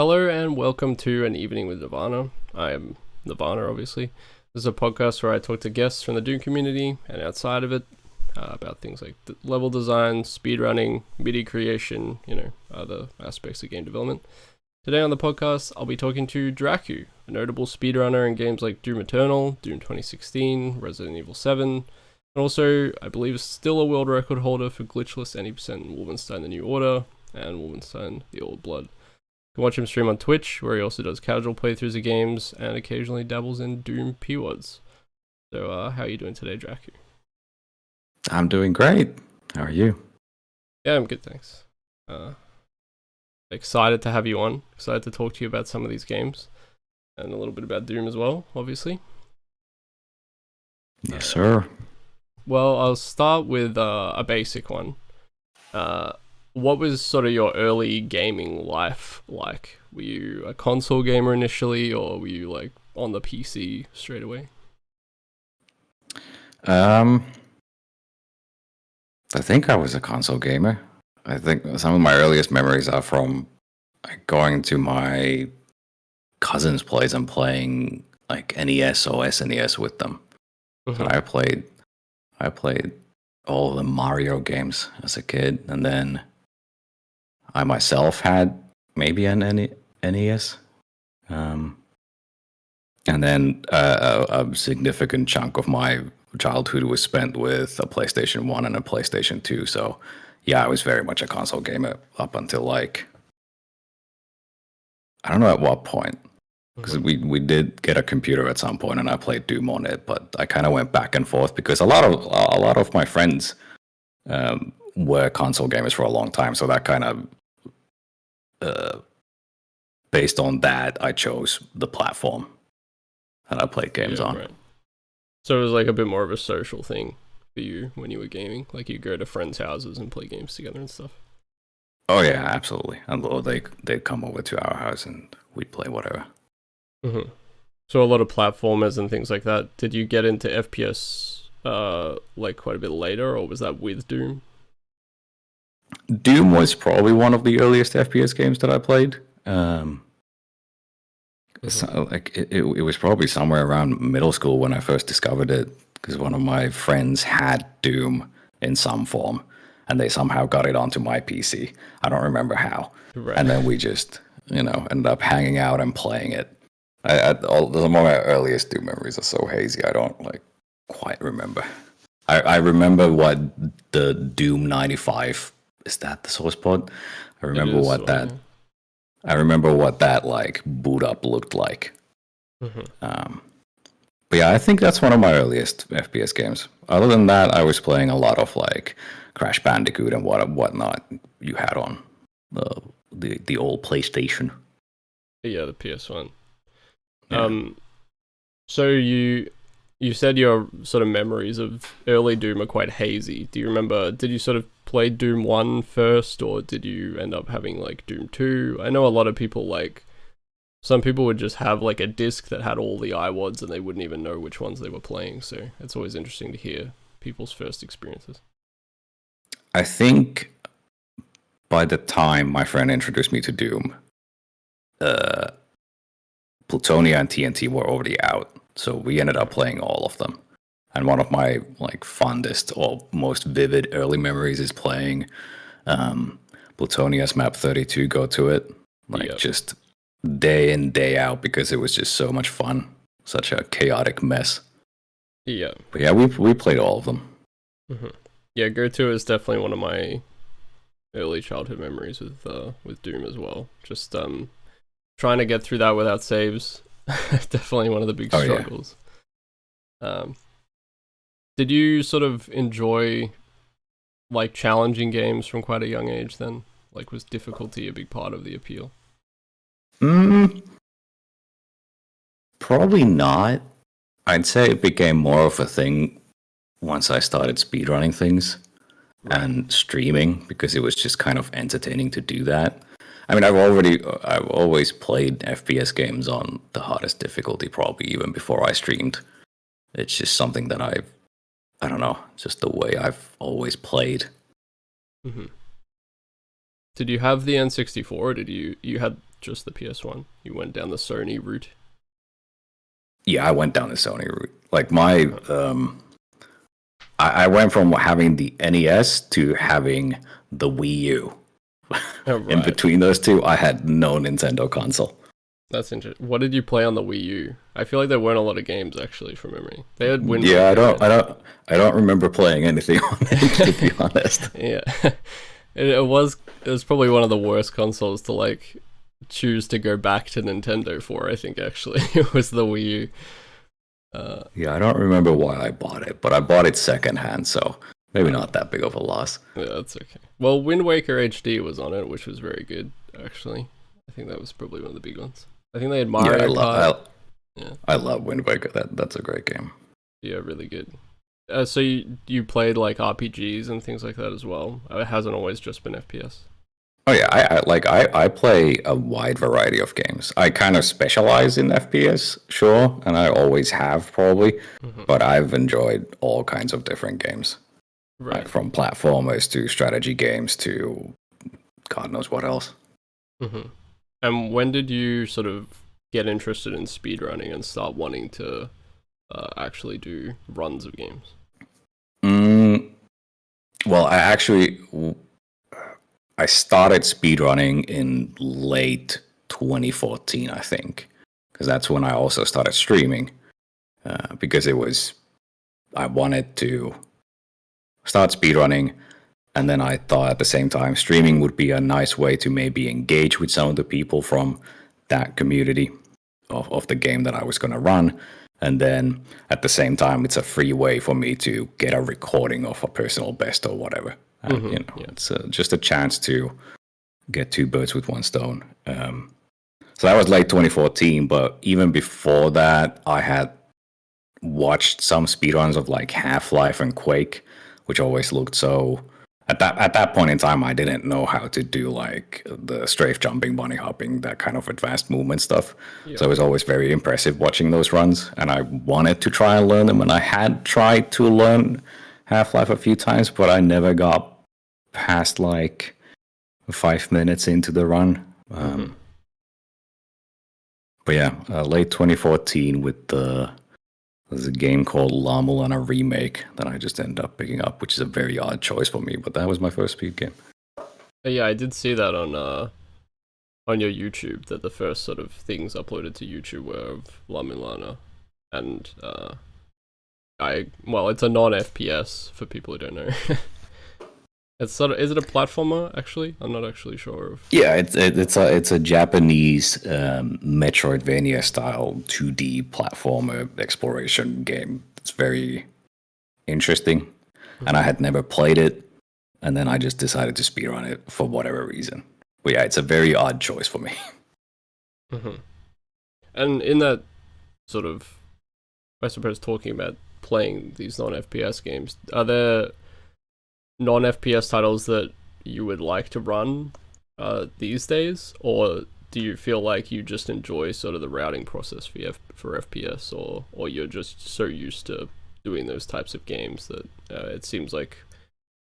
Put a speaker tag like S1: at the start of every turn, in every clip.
S1: Hello and welcome to An Evening with Nirvana. I am Nirvana, obviously. This is a podcast where I talk to guests from the Doom community and outside of it about things like level design, speedrunning, MIDI creation, other aspects of game development. Today on the podcast, I'll be talking to DraQu, a notable speedrunner in games like Doom Eternal, Doom 2016, Resident Evil 7, and also, I believe, still a world record holder for glitchless 80% in Wolfenstein: The New Order and Wolfenstein: The Old Blood. You can watch him stream on Twitch, where he also does casual playthroughs of games and occasionally dabbles in Doom pwads. So, how are you doing today, DraQu?
S2: I'm doing great. How are you?
S1: Yeah, I'm good, thanks. Excited to have you on. Excited to talk to you about some of these games. And a little bit about Doom as well, obviously.
S2: Yes, sir.
S1: Well, I'll start with a basic one. What was sort of your early gaming life like? Were you a console gamer initially, or were you like on the PC straight away?
S2: I think I was a console gamer. I think some of my earliest memories are from going to my cousin's place and playing like NES or SNES with them.
S1: Mm-hmm.
S2: And I played all the Mario games as a kid, and then I myself had maybe an NES. And then a significant chunk of my childhood was spent with a PlayStation 1 and a PlayStation 2. So, yeah, I was very much a console gamer up until, like, I don't know at what point. Because we did get a computer at some point, and I played Doom on it. But I kind of went back and forth because a lot of my friends were console gamers for a long time. So that kind of based on that, I chose the platform that I played games on. Right.
S1: So it was like a bit more of a social thing for you when you were gaming? Like you go to friends' houses and play games together and stuff?
S2: Oh yeah, absolutely. And they'd come over to our house and we'd play whatever.
S1: Mm-hmm. So a lot of platformers and things like that. Did you get into FPS like quite a bit later, or was that with Doom?
S2: Doom was probably one of the earliest FPS games that I played. So, like it was probably somewhere around middle school when I first discovered it, because one of my friends had Doom in some form, and they somehow got it onto my PC. I don't remember how. Right. And then we just, ended up hanging out and playing it. Some of my earliest Doom memories are so hazy, I don't quite remember. I remember what the Doom 95, is that the source pod? I remember what that. Yeah. I remember what that boot up looked like. Mm-hmm. But yeah, I think that's one of my earliest FPS games. Other than that, I was playing a lot of Crash Bandicoot and whatnot you had on the old PlayStation.
S1: Yeah, the PS1. Yeah. So you said your sort of memories of early Doom are quite hazy. Do you remember, did you sort of play Doom 1 first, or did you end up having Doom 2? I know a lot of people some people would just have a disc that had all the iWads and they wouldn't even know which ones they were playing, so it's always interesting to hear people's first experiences.
S2: I think by the time my friend introduced me to Doom, Plutonia and TNT were already out. So we ended up playing all of them. And one of my fondest or most vivid early memories is playing Plutonia's map 32 Go To It. Just day in, day out, because it was just so much fun. Such a chaotic mess.
S1: Yeah.
S2: But yeah, we played all of them.
S1: Mm-hmm. Yeah, Go To It is definitely one of my early childhood memories with Doom as well. Just trying to get through that without saves. Definitely one of the big struggles. Yeah. Did you sort of enjoy challenging games from quite a young age then? Was difficulty a big part of the appeal?
S2: Probably not. I'd say it became more of a thing once I started speedrunning things and streaming, because it was just kind of entertaining to do that. I mean, I've always played FPS games on the hardest difficulty, probably even before I streamed. It's just something that I don't know, just the way I've always played.
S1: Mm-hmm. Did you have the N64, or did you had just the PS1? You went down the Sony route.
S2: Yeah, I went down the Sony route. Like I went from having the NES to having the Wii U.
S1: Oh, right.
S2: In between those two, I had no Nintendo console.
S1: That's interesting. What did you play on the Wii U? I feel like there weren't a lot of games actually from memory. They had Wind
S2: Yeah,
S1: Waker.
S2: I don't remember playing anything on it, to be honest.
S1: Yeah, it was probably one of the worst consoles to like choose to go back to Nintendo for. I think actually it was the Wii U.
S2: Yeah, I don't remember why I bought it, but I bought it secondhand, so maybe not that big of a loss.
S1: Yeah, that's okay. Well, Wind Waker HD was on it, which was very good actually. I think that was probably one of the big ones. I think they had Mario Kart.
S2: I love Wind Waker. That's a great game.
S1: Yeah, really good. So you played like RPGs and things like that as well. It hasn't always just been FPS.
S2: Oh yeah, I play a wide variety of games. I kind of specialize in FPS, sure, and I always have probably, but I've enjoyed all kinds of different games.
S1: Right.
S2: Like from platformers to strategy games to God knows what else.
S1: Mm-hmm. And when did you sort of get interested in speedrunning and start wanting to actually do runs of games?
S2: Well, I started speedrunning in late 2014, I think, because that's when I also started streaming. Because I wanted to start speedrunning, and then I thought at the same time streaming would be a nice way to maybe engage with some of the people from that community of the game that I was going to run. And then at the same time, it's a free way for me to get a recording of a personal best or whatever. It's just a chance to get two birds with one stone. So that was late 2014, but even before that, I had watched some speedruns of like Half-Life and Quake, which always looked so. At that point in time, I didn't know how to do like the strafe jumping, bunny hopping, that kind of advanced movement stuff. Yeah. So it was always very impressive watching those runs, and I wanted to try and learn them. And I had tried to learn Half-Life a few times, but I never got past like 5 minutes into the run. But yeah, late 2014 with there's a game called La Mulana Remake that I just ended up picking up, which is a very odd choice for me, but that was my first speed game.
S1: Yeah, I did see that on your YouTube, that the first sort of things uploaded to YouTube were of La Mulana. And it's a non-FPS for people who don't know. It's sort of, is it a platformer actually? I'm not actually sure of.
S2: Yeah, it's a Japanese Metroidvania style 2D platformer exploration game. It's very interesting, and I had never played it, and then I just decided to speedrun it for whatever reason. But yeah, it's a very odd choice for me.
S1: And in that sort of, I suppose, talking about playing these non-FPS games, are there non-FPS titles that you would like to run these days, or do you feel like you just enjoy sort of the routing process for FPS, or you're just so used to doing those types of games that it seems like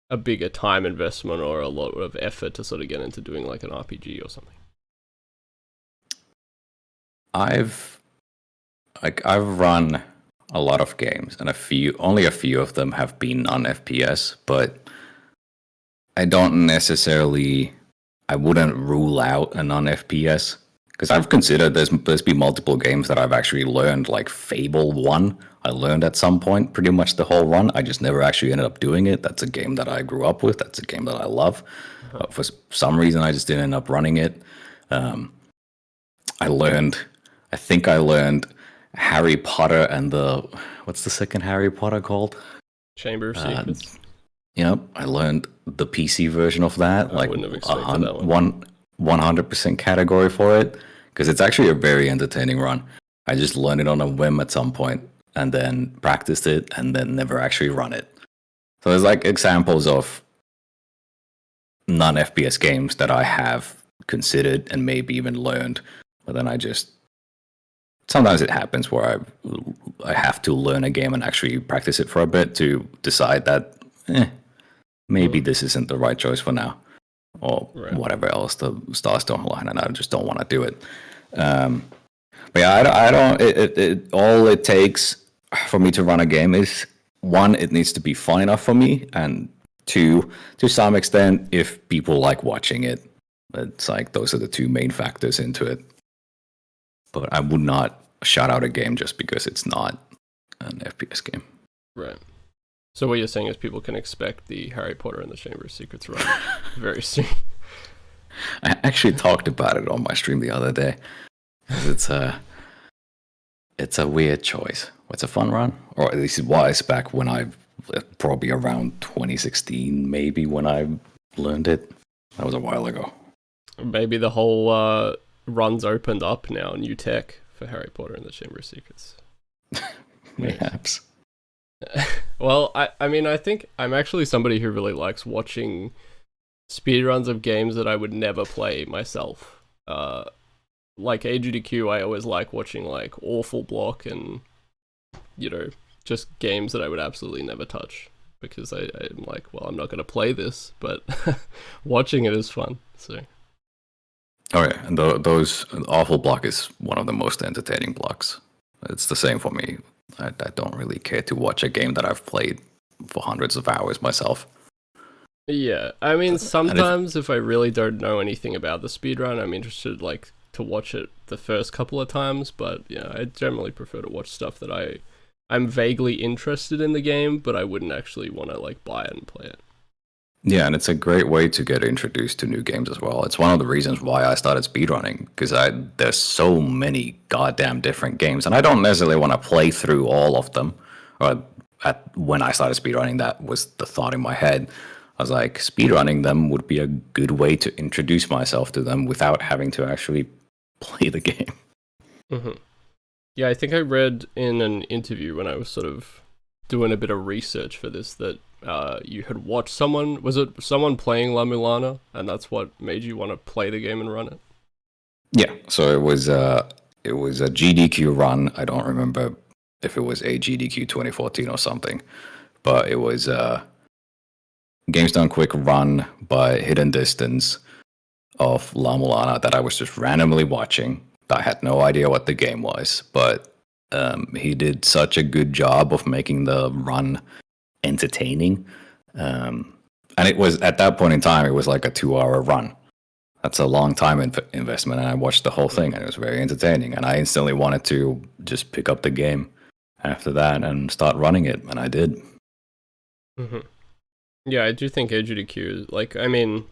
S1: a bigger time investment or a lot of effort to sort of get into doing like an RPG or something?
S2: I've run a lot of games, and only a few of them have been non-FPS, but I wouldn't rule out a non-FPS, because I've considered there's been multiple games that I've actually learned, like Fable 1. I learned at some point pretty much the whole run. I just never actually ended up doing it. That's a game that I grew up with. That's a game that I love. For some reason, I just didn't end up running it. I think I learned Harry Potter and what's the second Harry Potter called?
S1: Chamber of Secrets.
S2: Yep, I learned the PC version of that,
S1: I wouldn't have expected that one.
S2: 100% category for it, because it's actually a very entertaining run. I just learned it on a whim at some point, and then practiced it, and then never actually run it. So there's like examples of non-FPS games that I have considered and maybe even learned, but then sometimes it happens where I have to learn a game and actually practice it for a bit to decide that maybe this isn't the right choice for now. or
S1: Right.
S2: whatever else the stars don't align, and I just don't want to do it. But yeah, I don't. All it takes for me to run a game is one, it needs to be fun enough for me, and two, to some extent, if people like watching it. It's like those are the two main factors into it. But I would not shout out a game just because it's not an FPS game.
S1: Right. So what you're saying is people can expect the Harry Potter and the Chamber of Secrets run very soon.
S2: I actually talked about it on my stream the other day. It's a weird choice. It's a fun run, or at least it was back when I probably around 2016, maybe when I learned it. That was a while ago.
S1: Maybe the whole run's opened up now, new tech for Harry Potter and the Chamber of Secrets.
S2: Perhaps.
S1: Well, I mean, I think I'm actually somebody who really likes watching speedruns of games that I would never play myself. Like AGDQ, I always like watching like Awful Block and, you know, just games that I would absolutely never touch. Because I'm like, well, I'm not going to play this, but watching it is fun, so...
S2: Oh yeah, and those Awful Block is one of the most entertaining blocks. It's the same for me. I don't really care to watch a game that I've played for hundreds of hours myself.
S1: Yeah, I mean, sometimes if I really don't know anything about the speedrun, I'm interested like to watch it the first couple of times, but yeah, I generally prefer to watch stuff that I'm vaguely interested in the game, but I wouldn't actually want to like buy it and play it.
S2: Yeah, and it's a great way to get introduced to new games as well. It's one of the reasons why I started speedrunning, because there's so many goddamn different games, and I don't necessarily want to play through all of them. Or when I started speedrunning, that was the thought in my head. I was like, speedrunning them would be a good way to introduce myself to them without having to actually play the game.
S1: Mm-hmm. Yeah, I think I read in an interview when I was sort of doing a bit of research for this that you had watched someone playing La Mulana, and that's what made you want to play the game and run it?
S2: Yeah, so it was a GDQ run. I don't remember if it was a GDQ 2014 or something, but it was Games Done Quick run by Hidden Distance of La Mulana that I was just randomly watching. I had no idea what the game was, but he did such a good job of making the run entertaining. And it was, at that point in time, it was like a 2-hour run. That's a long time investment, and I watched the whole thing, and it was very entertaining. And I instantly wanted to just pick up the game after that and start running it, and I did.
S1: Mm-hmm. Yeah, I do think AGDQ, like, I mean,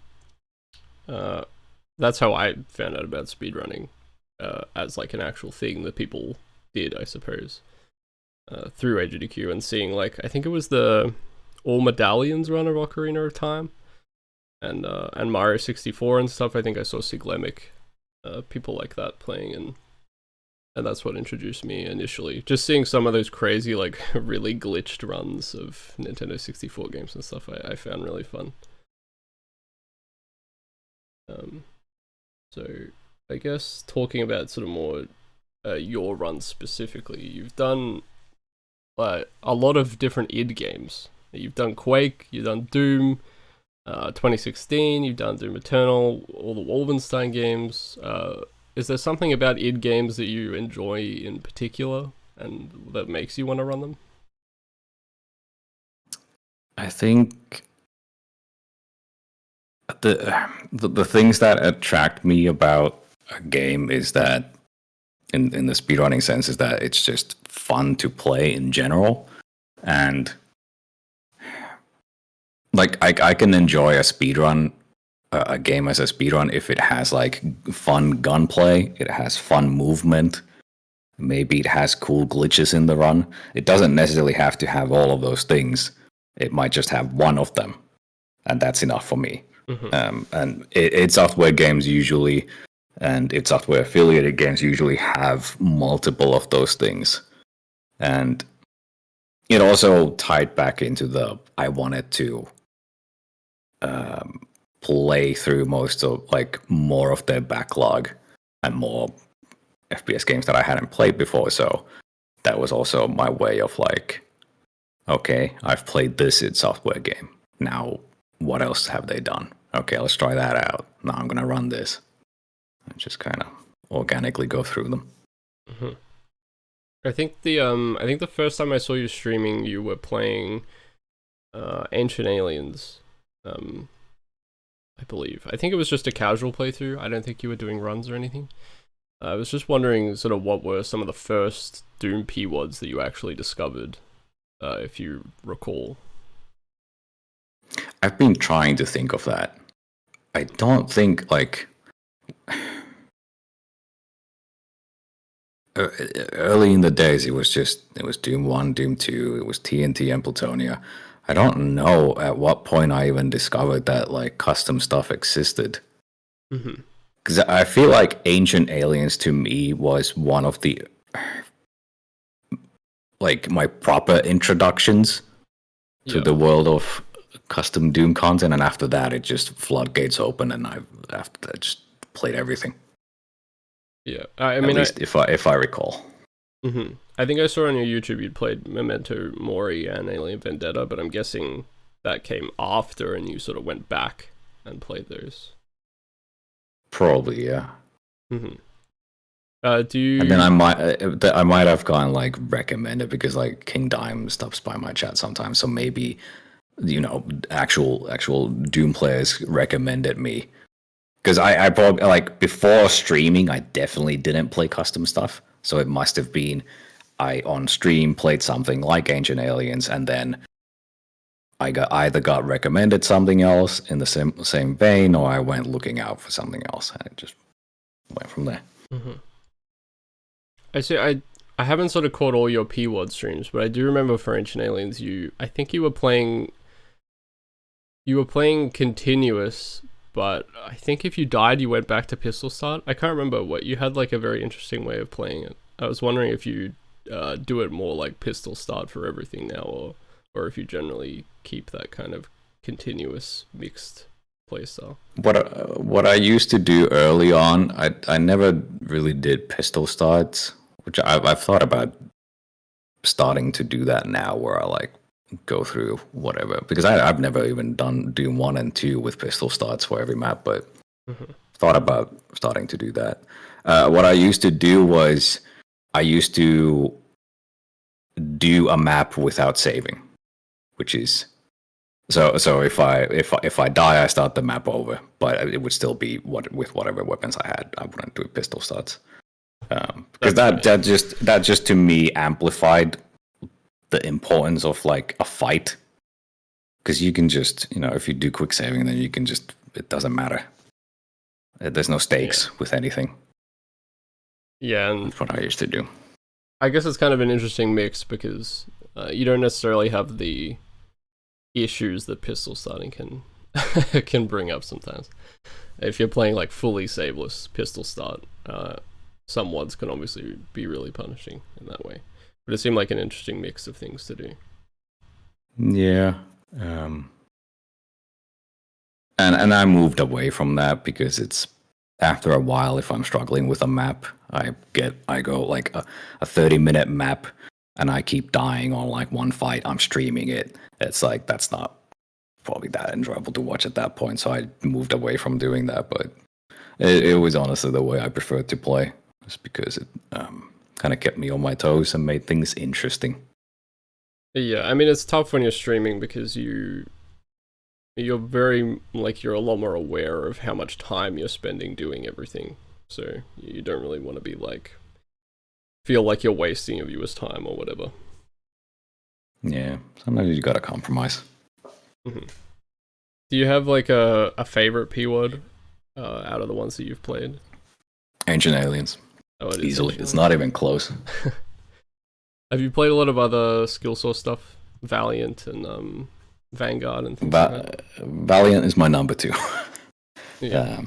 S1: that's how I found out about speedrunning, as like an actual thing that people did, I suppose, through AGDQ, and seeing, like, I think it was the All Medallions run of Ocarina of Time, and Mario 64 and stuff. I think I saw Siglemic, people like that playing, and that's what introduced me initially. Just seeing some of those crazy, like, really glitched runs of Nintendo 64 games and stuff, I found really fun. So I guess talking about sort of more your runs specifically, you've done a lot of different id games. You've done Quake, you've done Doom, 2016, you've done Doom Eternal, all the Wolfenstein games. Is there something about id games that you enjoy in particular and that makes you want to run them?
S2: I think the things that attract me about a game is that, in the speedrunning sense, is that it's just fun to play in general, and like I can enjoy a speedrun, a game as a speedrun, if it has like fun gunplay, it has fun movement, maybe it has cool glitches in the run. It doesn't necessarily have to have all of those things. It might just have one of them, and that's enough for me. Mm-hmm. And id Software games usually, and id Software affiliated games usually have multiple of those things. And it also tied back into the, I wanted to play through most of, like, more of their backlog and more FPS games that I hadn't played before. So that was also my way of like, okay, I've played this id Software game. Now, what else have they done? okay, let's try that out. Now I'm gonna run this. And just kind of organically go through them.
S1: Mm-hmm. I think the first time I saw you streaming, you were playing Ancient Aliens. I believe. I think it was just a casual playthrough. I don't think you were doing runs or anything. I was just wondering sort of what were some of the first Doom pwads that you actually discovered, if you recall.
S2: I've been trying to think of that. I don't think, like, early in the days it was Doom 1, Doom 2, it was TNT and Plutonia. I don't know at what point I even discovered that like custom stuff existed. Because I feel like Ancient Aliens to me was one of the like my proper introductions to the world of custom Doom content, and after that it just floodgates open, and after that just played everything.
S1: Yeah, I mean,
S2: at least if I recall.
S1: I think I saw on your YouTube you'd played Memento Mori and Alien Vendetta, but I'm guessing that came after and you sort of went back and played those.
S2: Probably, yeah.
S1: Do you?
S2: And then I might have gone like recommended because like King Dime stops by my chat sometimes, so maybe actual Doom players recommended me. Because I probably, like, before streaming, I definitely didn't play custom stuff. So it must have been I, on stream, played something like Ancient Aliens, and then I either got recommended something else in the same vein, or I went looking out for something else, and it just went from there.
S1: I see. I haven't sort of caught all your pwad streams, but I do remember for Ancient Aliens, I think you were playing continuous. But I think if you died, you went back to pistol start. I can't remember what you had, like a very interesting way of playing it. I was wondering if you do it more like pistol start for everything now, or if you generally keep that kind of continuous mixed playstyle.
S2: What I used to do early on, I never really did pistol starts, which I've thought about starting to do that now, where I like go through whatever, because I've never even done Doom 1 and 2 with pistol starts for every map, but thought about starting to do that. What I used to do was I used to do a map without saving, which is so if I die, I start the map over, but it would still be with whatever weapons I had. I wouldn't do pistol starts because that just to me amplified the importance of like a fight, because you can just, if you do quick saving, then you can just, it doesn't matter. There's no stakes with anything.
S1: Yeah, and
S2: that's what I used to do.
S1: I guess it's kind of an interesting mix because you don't necessarily have the issues that pistol starting can can bring up sometimes. If you're playing like fully saveless pistol start, some WODs can obviously be really punishing in that way. But it seemed like an interesting mix of things to do.
S2: Yeah. And I moved away from that because it's, after a while, if I'm struggling with a map, I go like a 30-minute map and I keep dying on like one fight, I'm streaming it. It's like, that's not probably that enjoyable to watch at that point. So I moved away from doing that, but it was honestly the way I preferred to play, just because it kind of kept me on my toes and made things interesting.
S1: Yeah, I mean, it's tough when you're streaming because you're very, like, you're a lot more aware of how much time you're spending doing everything. So you don't really want to be like, feel like you're wasting your viewers' time or whatever.
S2: Yeah, sometimes you gotta compromise.
S1: Do you have like a favorite pwad out of the ones that you've played?
S2: Ancient Aliens.
S1: Oh, it is
S2: easily. It's not even close.
S1: Have you played a lot of other skill source stuff? Valiant and Vanguard and things like that?
S2: Valiant is my number 2.
S1: Yeah.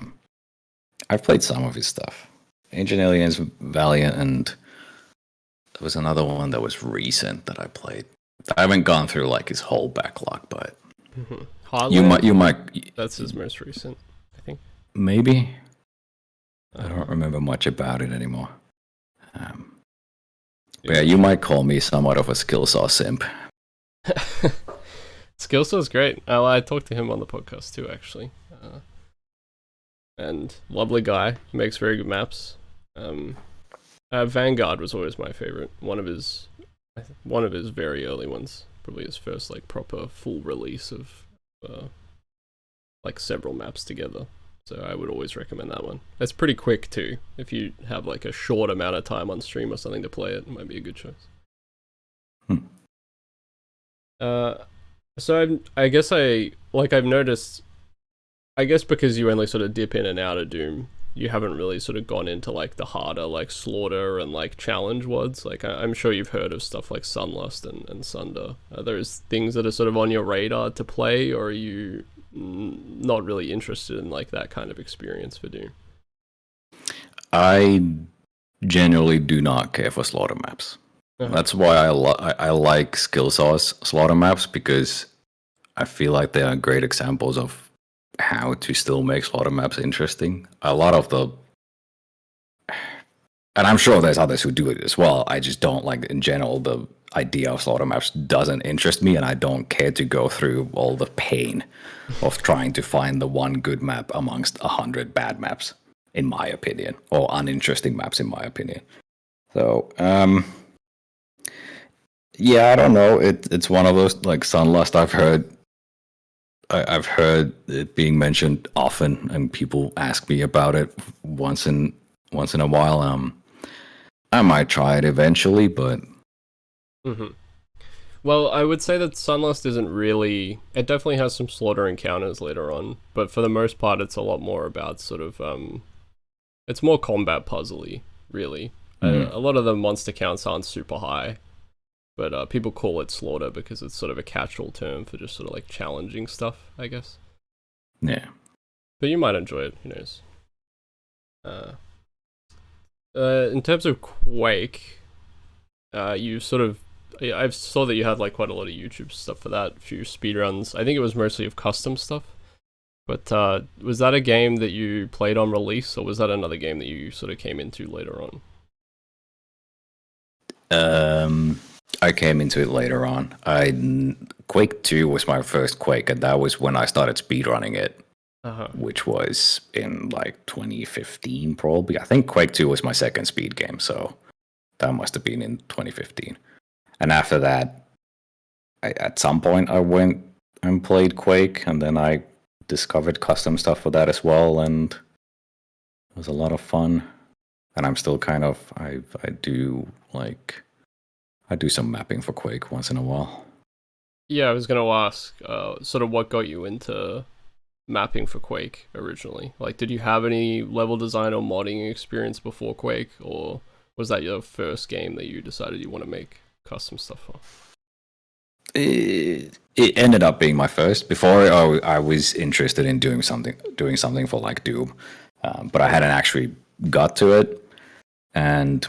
S2: I've played some of his stuff. Ancient Aliens, Valiant, and there was another one that was recent that I played. I haven't gone through like his whole backlog, but you might.
S1: That's his most recent, I think.
S2: Maybe. I don't remember much about it anymore. But yeah, you might call me somewhat of a skill saw simp.
S1: Skill saw is great. I talked to him on the podcast too, actually. and lovely guy, makes very good maps. Vanguard was always my favorite. One of his very early ones, probably his first like proper full release of like several maps together. So I would always recommend that one. It's pretty quick too. If you have like a short amount of time on stream or something to play it, it might be a good choice. So I guess I've noticed, I guess because you only sort of dip in and out of Doom, you haven't really sort of gone into like the harder like Slaughter and like challenge WODs. Like I'm sure you've heard of stuff like Sunlust and Sunder. Are those things that are sort of on your radar to play, or are you not really interested in like that kind of experience for Doom?
S2: I generally do not care for slaughter maps. That's why I like skill source slaughter maps, because I feel like they are great examples of how to still make slaughter maps interesting. A lot of the, and I'm sure there's others who do it as well, I just don't like, in general, the idea of slaughter maps doesn't interest me, and I don't care to go through all the pain of trying to find the one good map amongst 100 bad maps, in my opinion, or uninteresting maps, in my opinion. So, yeah, I don't know. It's one of those, like Sunlust. I've heard it being mentioned often, and people ask me about it once in a while. I might try it eventually, but.
S1: Well, I would say that Sunlust isn't really. It definitely has some slaughter encounters later on, but for the most part, it's a lot more about sort of. It's more combat puzzly, really. A lot of the monster counts aren't super high. But people call it slaughter because it's sort of a catch-all term for just sort of like challenging stuff, I guess.
S2: Yeah.
S1: But you might enjoy it, who knows. In terms of Quake, you sort of... I saw that you had like quite a lot of YouTube stuff for that, a few speedruns. I think it was mostly of custom stuff. But was that a game that you played on release, or was that another game that you sort of came into later on?
S2: I came into it later on. Quake 2 was my first Quake, and that was when I started speedrunning it, which was in like 2015 probably. I think Quake 2 was my second speed game, so that must have been in 2015. And after that, at some point I went and played Quake, and then I discovered custom stuff for that as well, and it was a lot of fun. And I'm still kind of, I do some mapping for Quake once in a while.
S1: Yeah, I was going to ask, sort of what got you into mapping for Quake originally? Like, did you have any level design or modding experience before Quake, or was that your first game that you decided you want to make custom stuff for?
S2: It ended up being my first. Before, I was interested in doing something for like Doom, but I hadn't actually got to it, and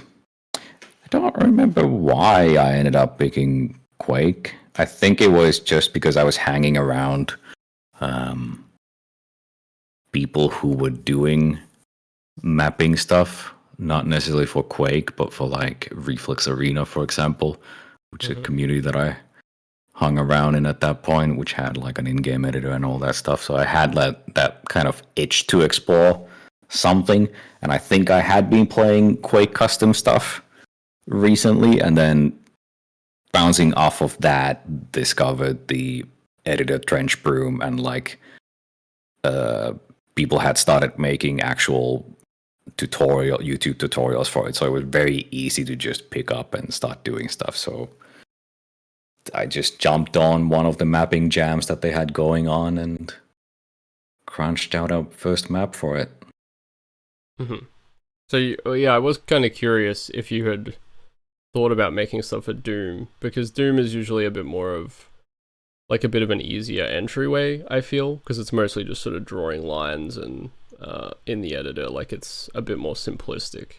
S2: I don't remember why I ended up picking Quake. I think it was just because I was hanging around people who were doing mapping stuff, not necessarily for Quake, but for like Reflex Arena, for example, which is a community that I hung around in at that point, which had like an in-game editor and all that stuff. So I had that kind of itch to explore something, and I think I had been playing Quake custom stuff recently, and then bouncing off of that, discovered the editor Trench Broom, and like people had started making actual YouTube tutorials for it, so it was very easy to just pick up and start doing stuff. So I just jumped on one of the mapping jams that they had going on and crunched out a first map for it.
S1: So yeah, I was kind of curious if you had thought about making stuff for Doom, because Doom is usually a bit more of like a bit of an easier entryway, I feel, because it's mostly just sort of drawing lines and in the editor, like it's a bit more simplistic.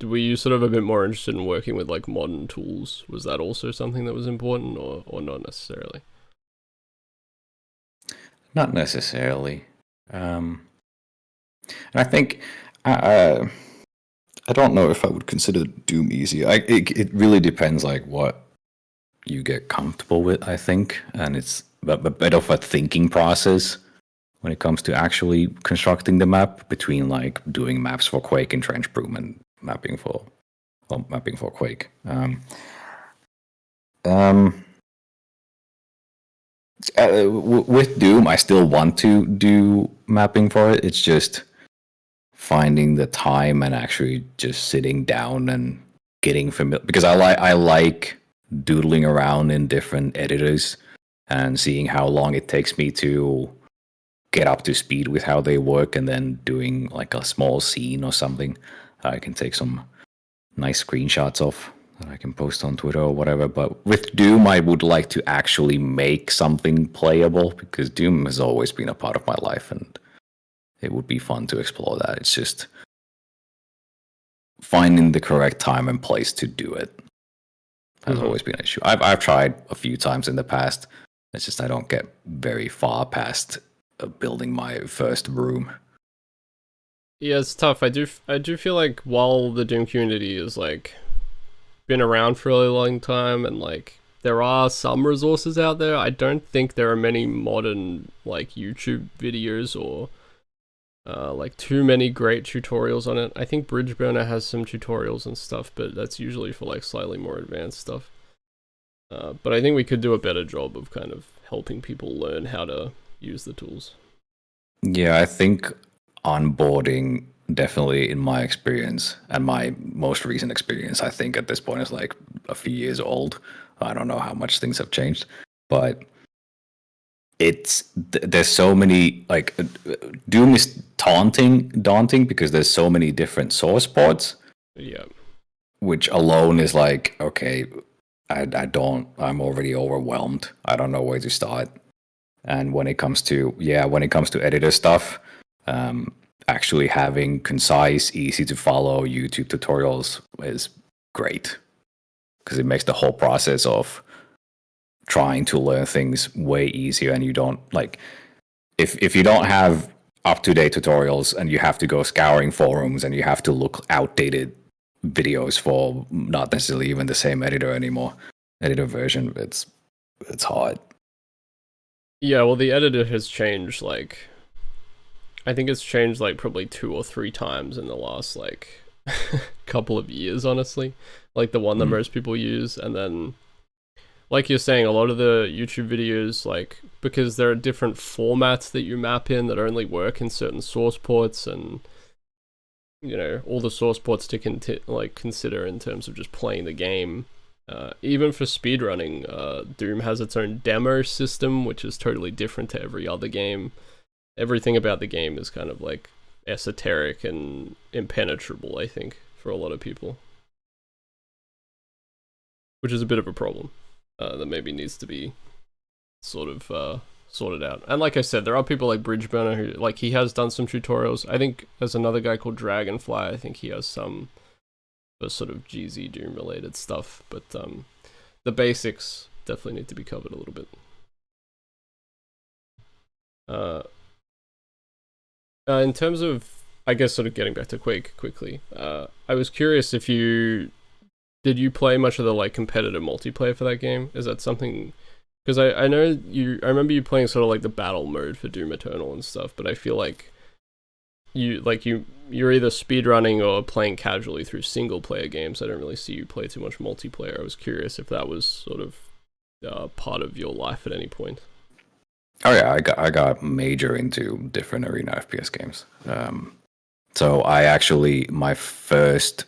S1: Were you sort of a bit more interested in working with like modern tools? Was that also something that was important, or not necessarily?
S2: Not necessarily. And I think I don't know if I would consider Doom easy. It really depends like what you get comfortable with, I think, and it's a bit of a thinking process when it comes to actually constructing the map between like doing maps for Quake and Trench Broom and mapping for Quake. With Doom, I still want to do mapping for it. It's just finding the time and actually just sitting down and getting familiar, because I like doodling around in different editors and seeing how long it takes me to get up to speed with how they work, and then doing like a small scene or something I can take some nice screenshots of that I can post on Twitter or whatever. But with Doom, I would like to actually make something playable, because Doom has always been a part of my life and it would be fun to explore that. It's just finding the correct time and place to do it has always been an issue. I've tried a few times in the past. It's just I don't get very far past building my first room.
S1: Yeah, it's tough. I do feel like while the Doom community is like been around for a really long time and like there are some resources out there, I don't think there are many modern like YouTube videos or like too many great tutorials on it. I think Bridge Burner has some tutorials and stuff, but that's usually for like slightly more advanced stuff. But I think we could do a better job of kind of helping people learn how to use the tools.
S2: Yeah, I think onboarding, definitely in my experience and my most recent experience, I think at this point is like a few years old. I don't know how much things have changed, but there's so many, like, Doom is daunting because there's so many different source ports.
S1: Yeah.
S2: Which alone is like, okay, I'm already overwhelmed. I don't know where to start. And when it comes to editor stuff, actually having concise, easy to follow YouTube tutorials is great, because it makes the whole process of trying to learn things way easier. And you don't like, if you don't have up-to-date tutorials and you have to go scouring forums and you have to look outdated videos for not necessarily even the same editor version, it's hard.
S1: Yeah, well, the editor has changed, like, I think it's changed, like, probably 2 or 3 times in the last, like, couple of years, honestly. Like, the one that most people use, and then, like you're saying, a lot of the YouTube videos, like, because there are different formats that you map in that only work in certain source ports, and, you know, all the source ports to consider in terms of just playing the game. Even for speedrunning, Doom has its own demo system, which is totally different to every other game. Everything about the game is kind of like esoteric and impenetrable, I think, for a lot of people. Which is a bit of a problem that maybe needs to be sort of sorted out. And like I said, there are people like Bridgeburner who, like, he has done some tutorials. I think there's another guy called Dragonfly. I think he has some sort of GZ Doom related stuff, but the basics definitely need to be covered a little bit. In terms of, I guess, sort of getting back to Quake quickly, I was curious if did you play much of the like competitive multiplayer for that game? Is that something? Because I know I remember you playing sort of like the battle mode for Doom Eternal and stuff, but I feel like you're either speedrunning or playing casually through single player games. I don't really see you play too much multiplayer. I was curious if that was sort of part of your life at any point.
S2: Oh yeah, I got major into different arena FPS games. So my first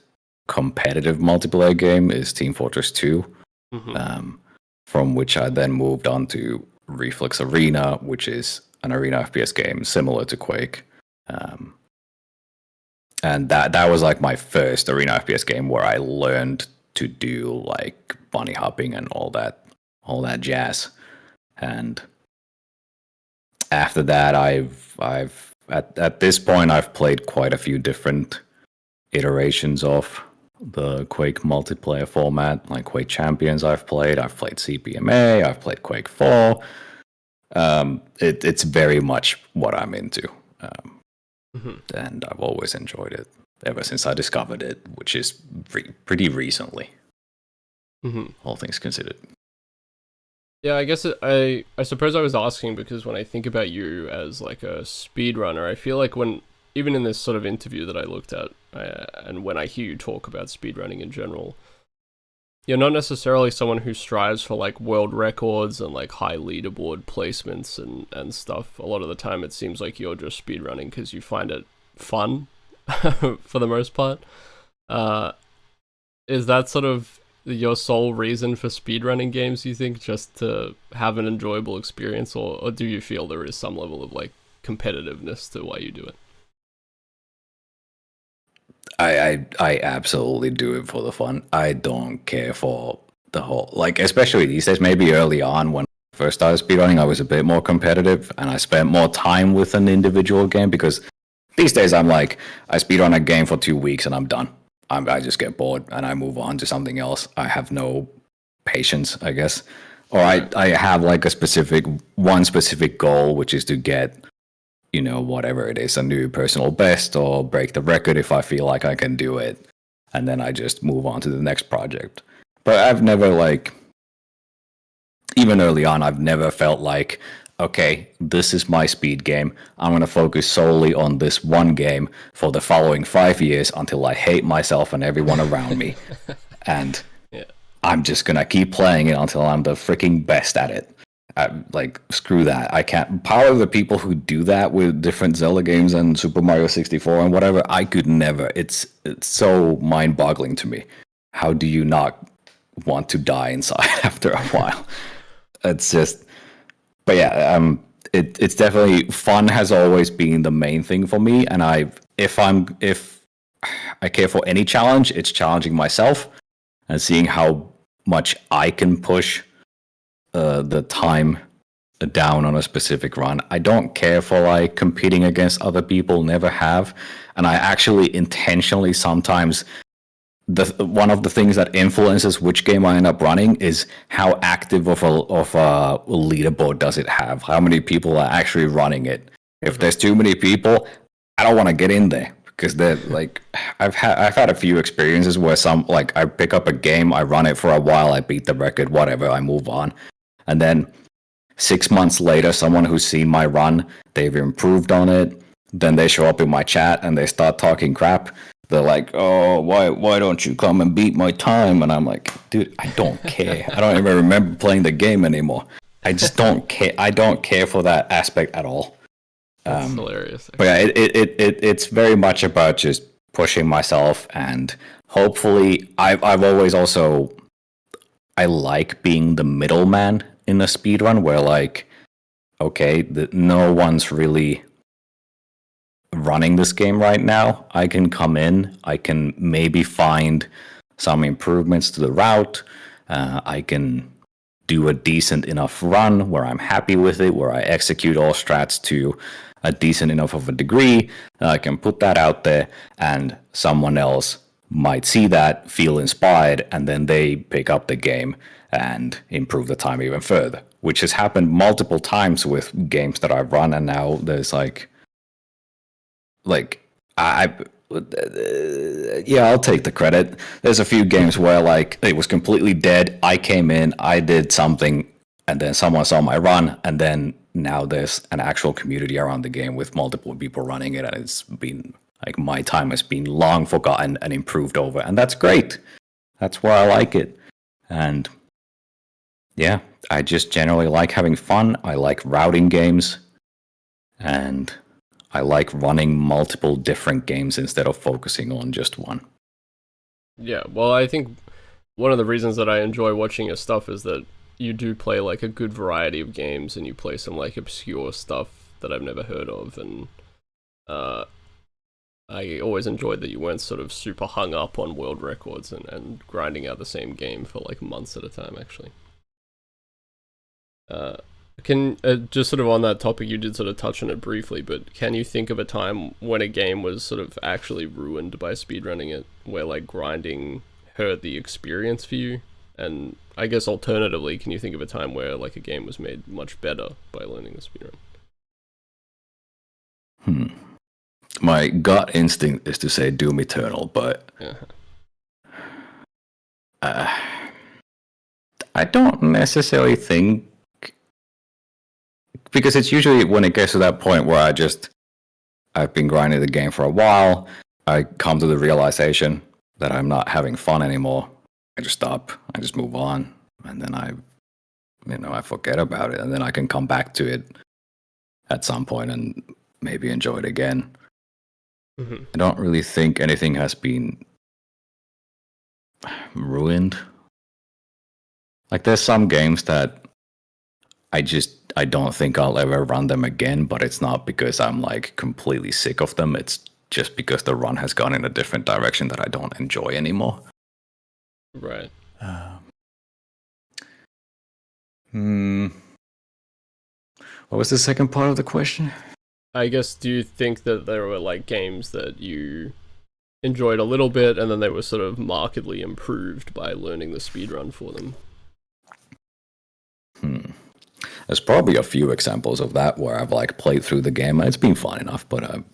S2: competitive multiplayer game is Team Fortress 2, from which I then moved on to Reflex Arena, which is an arena FPS game similar to Quake. And that was like my first arena FPS game where I learned to do like bunny hopping and all that jazz. And after that, I've at this point I've played quite a few different iterations of the Quake multiplayer format, like Quake Champions. I've played CPMA, I've played Quake 4. It's very much what I'm into. And I've always enjoyed it ever since I discovered it, which is pretty recently, all things considered.
S1: Yeah, I guess I suppose I was asking because when I think about you as like a speedrunner, I feel like when even in this sort of interview that I looked at, and when I hear you talk about speedrunning in general, you're not necessarily someone who strives for like world records and like high leaderboard placements and stuff. A lot of the time, it seems like you're just speedrunning because you find it fun, for the most part. Uh, is that sort of your sole reason for speedrunning games, you think, just to have an enjoyable experience, or do you feel there is some level of like competitiveness to why you do it?
S2: I absolutely do it for the fun. I don't care for the whole, like, especially these days. Maybe early on when I first started speedrunning, I was a bit more competitive and I spent more time with an individual game, because these days I'm like, I speedrun a game for 2 weeks and I'm done. I just get bored and I move on to something else. I have no patience, I guess. Or I have like one specific goal, which is to get, whatever it is, a new personal best or break the record if I feel like I can do it. And then I just move on to the next project. But I've never, like, even early on, I've never felt like, okay, this is my speed game. I'm going to focus solely on this one game for the following 5 years until I hate myself and everyone around me. And
S1: Yeah.
S2: I'm just going to keep playing it until I'm the freaking best at it. Like, screw that. I can't. Part of the people who do that with different Zelda games and Super Mario 64 and whatever, I could never. It's so mind-boggling to me. How do you not want to die inside after a while? It's just, but yeah, it's definitely fun has always been the main thing for me. And if I care for any challenge, it's challenging myself and seeing how much I can push the time down on a specific run. I don't care for like competing against other people, never have. And I actually intentionally sometimes, one of the things that influences which game I end up running is how active of a leaderboard does it have, how many people are actually running it. If there's too many people, I don't want to get in there, because they're like, I've had a few experiences where I pick up a game, I run it for a while, I beat the record, whatever, I move on. And then 6 months later, someone who's seen my run, they've improved on it, then they show up in my chat and they start talking crap. They're like, oh, why don't you come and beat my time? And I'm like, dude, I don't care. I don't even remember playing the game anymore. I just don't care. I don't care for that aspect at all.
S1: That's hilarious.
S2: But yeah, it's very much about just pushing myself, and hopefully I've always also, I like being the middleman in a speedrun where, like, okay, no one's really running this game right now. I can come in, I can maybe find some improvements to the route. I can do a decent enough run where I'm happy with it, where I execute all strats to a decent enough of a degree. I can put that out there, and someone else might see that, feel inspired, and then they pick up the game and improve the time even further, which has happened multiple times with games that I've run. And now there's like yeah, I'll take the credit. There's a few games where like it was completely dead. I came in, I did something, and then someone saw my run, and then now there's an actual community around the game with multiple people running it, and it's been like my time has been long forgotten and improved over, and that's great. That's where I like it. And yeah, I just generally like having fun. I like routing games, and I like running multiple different games instead of focusing on just one.
S1: Yeah, well, I think one of the reasons that I enjoy watching your stuff is that you do play like a good variety of games, and you play some like obscure stuff that I've never heard of, and I always enjoyed that you weren't sort of super hung up on world records and grinding out the same game for like months at a time, actually. Can just sort of on that topic, you did sort of touch on it briefly, but can you think of a time when a game was sort of actually ruined by speedrunning it, where like grinding hurt the experience for you? And I guess alternatively, can you think of a time where like a game was made much better by learning the speedrun?
S2: My gut instinct is to say Doom Eternal, but I don't necessarily think because it's usually when it gets to that point where I've been grinding the game for a while, I come to the realization that I'm not having fun anymore. I just stop, I just move on, and then I forget about it, and then I can come back to it at some point and maybe enjoy it again.
S1: Mm-hmm.
S2: I don't really think anything has been ruined. Like, there's some games that I don't think I'll ever run them again, but it's not because I'm like completely sick of them. It's just because the run has gone in a different direction that I don't enjoy anymore.
S1: Right.
S2: What was the second part of the question?
S1: I guess, do you think that there were like games that you enjoyed a little bit and then they were sort of markedly improved by learning the speedrun for them?
S2: There's probably a few examples of that where I've like played through the game and it's been fun enough, but I'm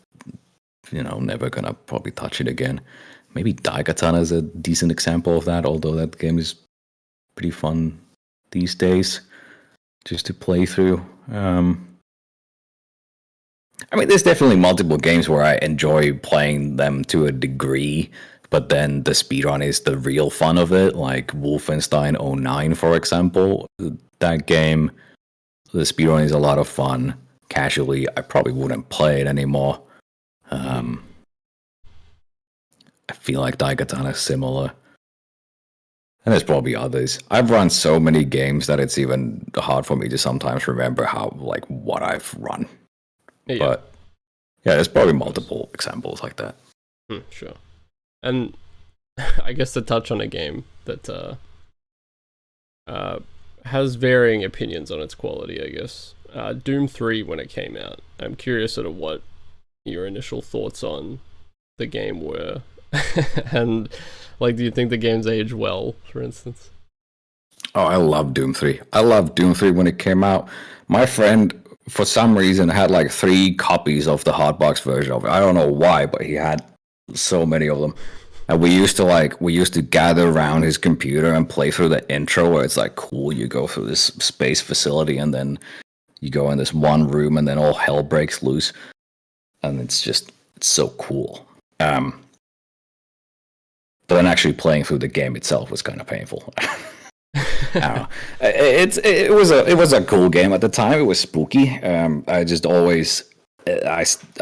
S2: never gonna probably touch it again. Maybe Daikatan is a decent example of that, although that game is pretty fun these days just to play through. I mean, there's definitely multiple games where I enjoy playing them to a degree, but then the speedrun is the real fun of it, like Wolfenstein 09, for example. That game, the speedrun is a lot of fun. Casually, I probably wouldn't play it anymore. I feel like Daikatan is similar. And there's probably others. I've run so many games that it's even hard for me to sometimes remember what I've run.
S1: Yeah.
S2: But yeah, there's probably multiple examples like that.
S1: Sure. And I guess to touch on a game that has varying opinions on its quality, I guess. Doom 3, when it came out, I'm curious sort of what your initial thoughts on the game were. And like, do you think the game's aged well, for instance?
S2: Oh, I love Doom 3. I loved Doom 3 when it came out. My friend, for some reason, had like 3 copies of the hotbox version of it. I don't know why, but he had so many of them. And we used to gather around his computer and play through the intro where it's like, cool, you go through this space facility and then you go in this one room and then all hell breaks loose. And it's so cool. But then actually playing through the game itself was kind of painful. I don't know. It was a cool game at the time. It was spooky. I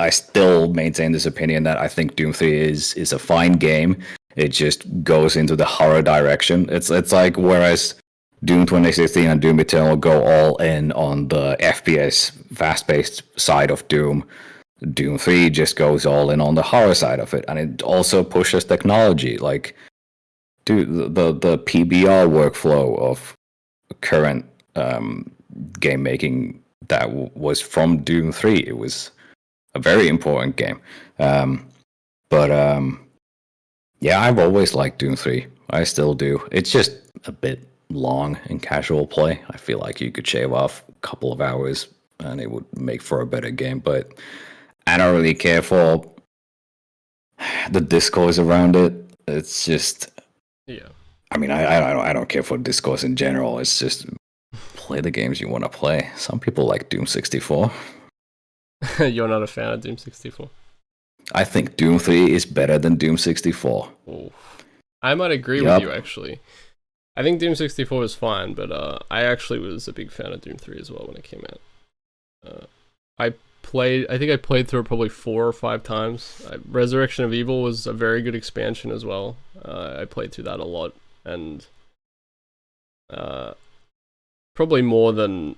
S2: still maintain this opinion that I think Doom 3 is a fine game. It just goes into the horror direction. It's like whereas Doom 2016 and Doom Eternal go all in on the FPS fast-paced side of Doom, Doom 3 just goes all in on the horror side of it, and it also pushes technology. Like, dude, the PBR workflow of current game making that was from Doom 3. It was a very important game. Yeah, I've always liked Doom 3. I still do. It's just a bit long in casual play. I feel like you could shave off a couple of hours and it would make for a better game, but I don't really care for the discourse around it. It's just,
S1: yeah.
S2: I mean, I don't care for discourse in general. It's just play the games you want to play. Some people like Doom 64.
S1: You're not a fan of Doom 64?
S2: I think Doom 3 is better than Doom 64.
S1: Oh. I might agree with you, actually. I think Doom 64 was fine, but I actually was a big fan of Doom 3 as well when it came out. I think I played through it probably 4 or 5 times. Resurrection of Evil was a very good expansion as well. I played through that a lot, and probably more than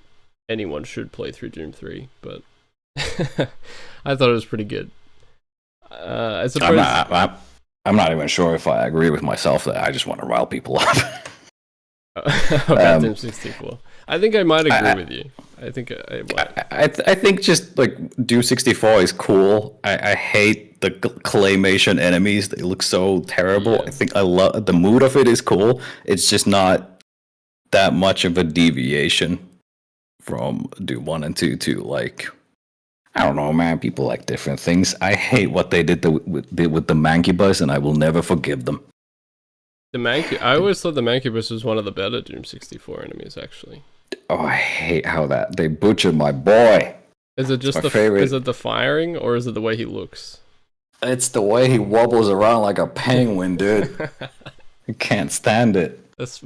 S1: anyone should play through Doom 3, but I thought it was pretty good. I suppose
S2: I'm not even sure if I agree with myself that I just want to rile people up.
S1: About Doom 64. I think I might agree with you. I think
S2: I think just like Doom 64 is cool. I hate the claymation enemies. They look so terrible. Yeah. I think I love the mood of it is cool. It's just not that much of a deviation from Doom 1 and 2 to like, I don't know, man. People like different things. I hate what they did with the Mancubus, and I will never forgive them.
S1: I always thought the Mancubus was one of the better Doom 64 enemies, actually.
S2: Oh, I hate how that they butchered my boy.
S1: Is it just
S2: my favorite.
S1: Is it the firing, or is it the way he looks?
S2: It's the way he wobbles around like a penguin, dude. I can't stand it.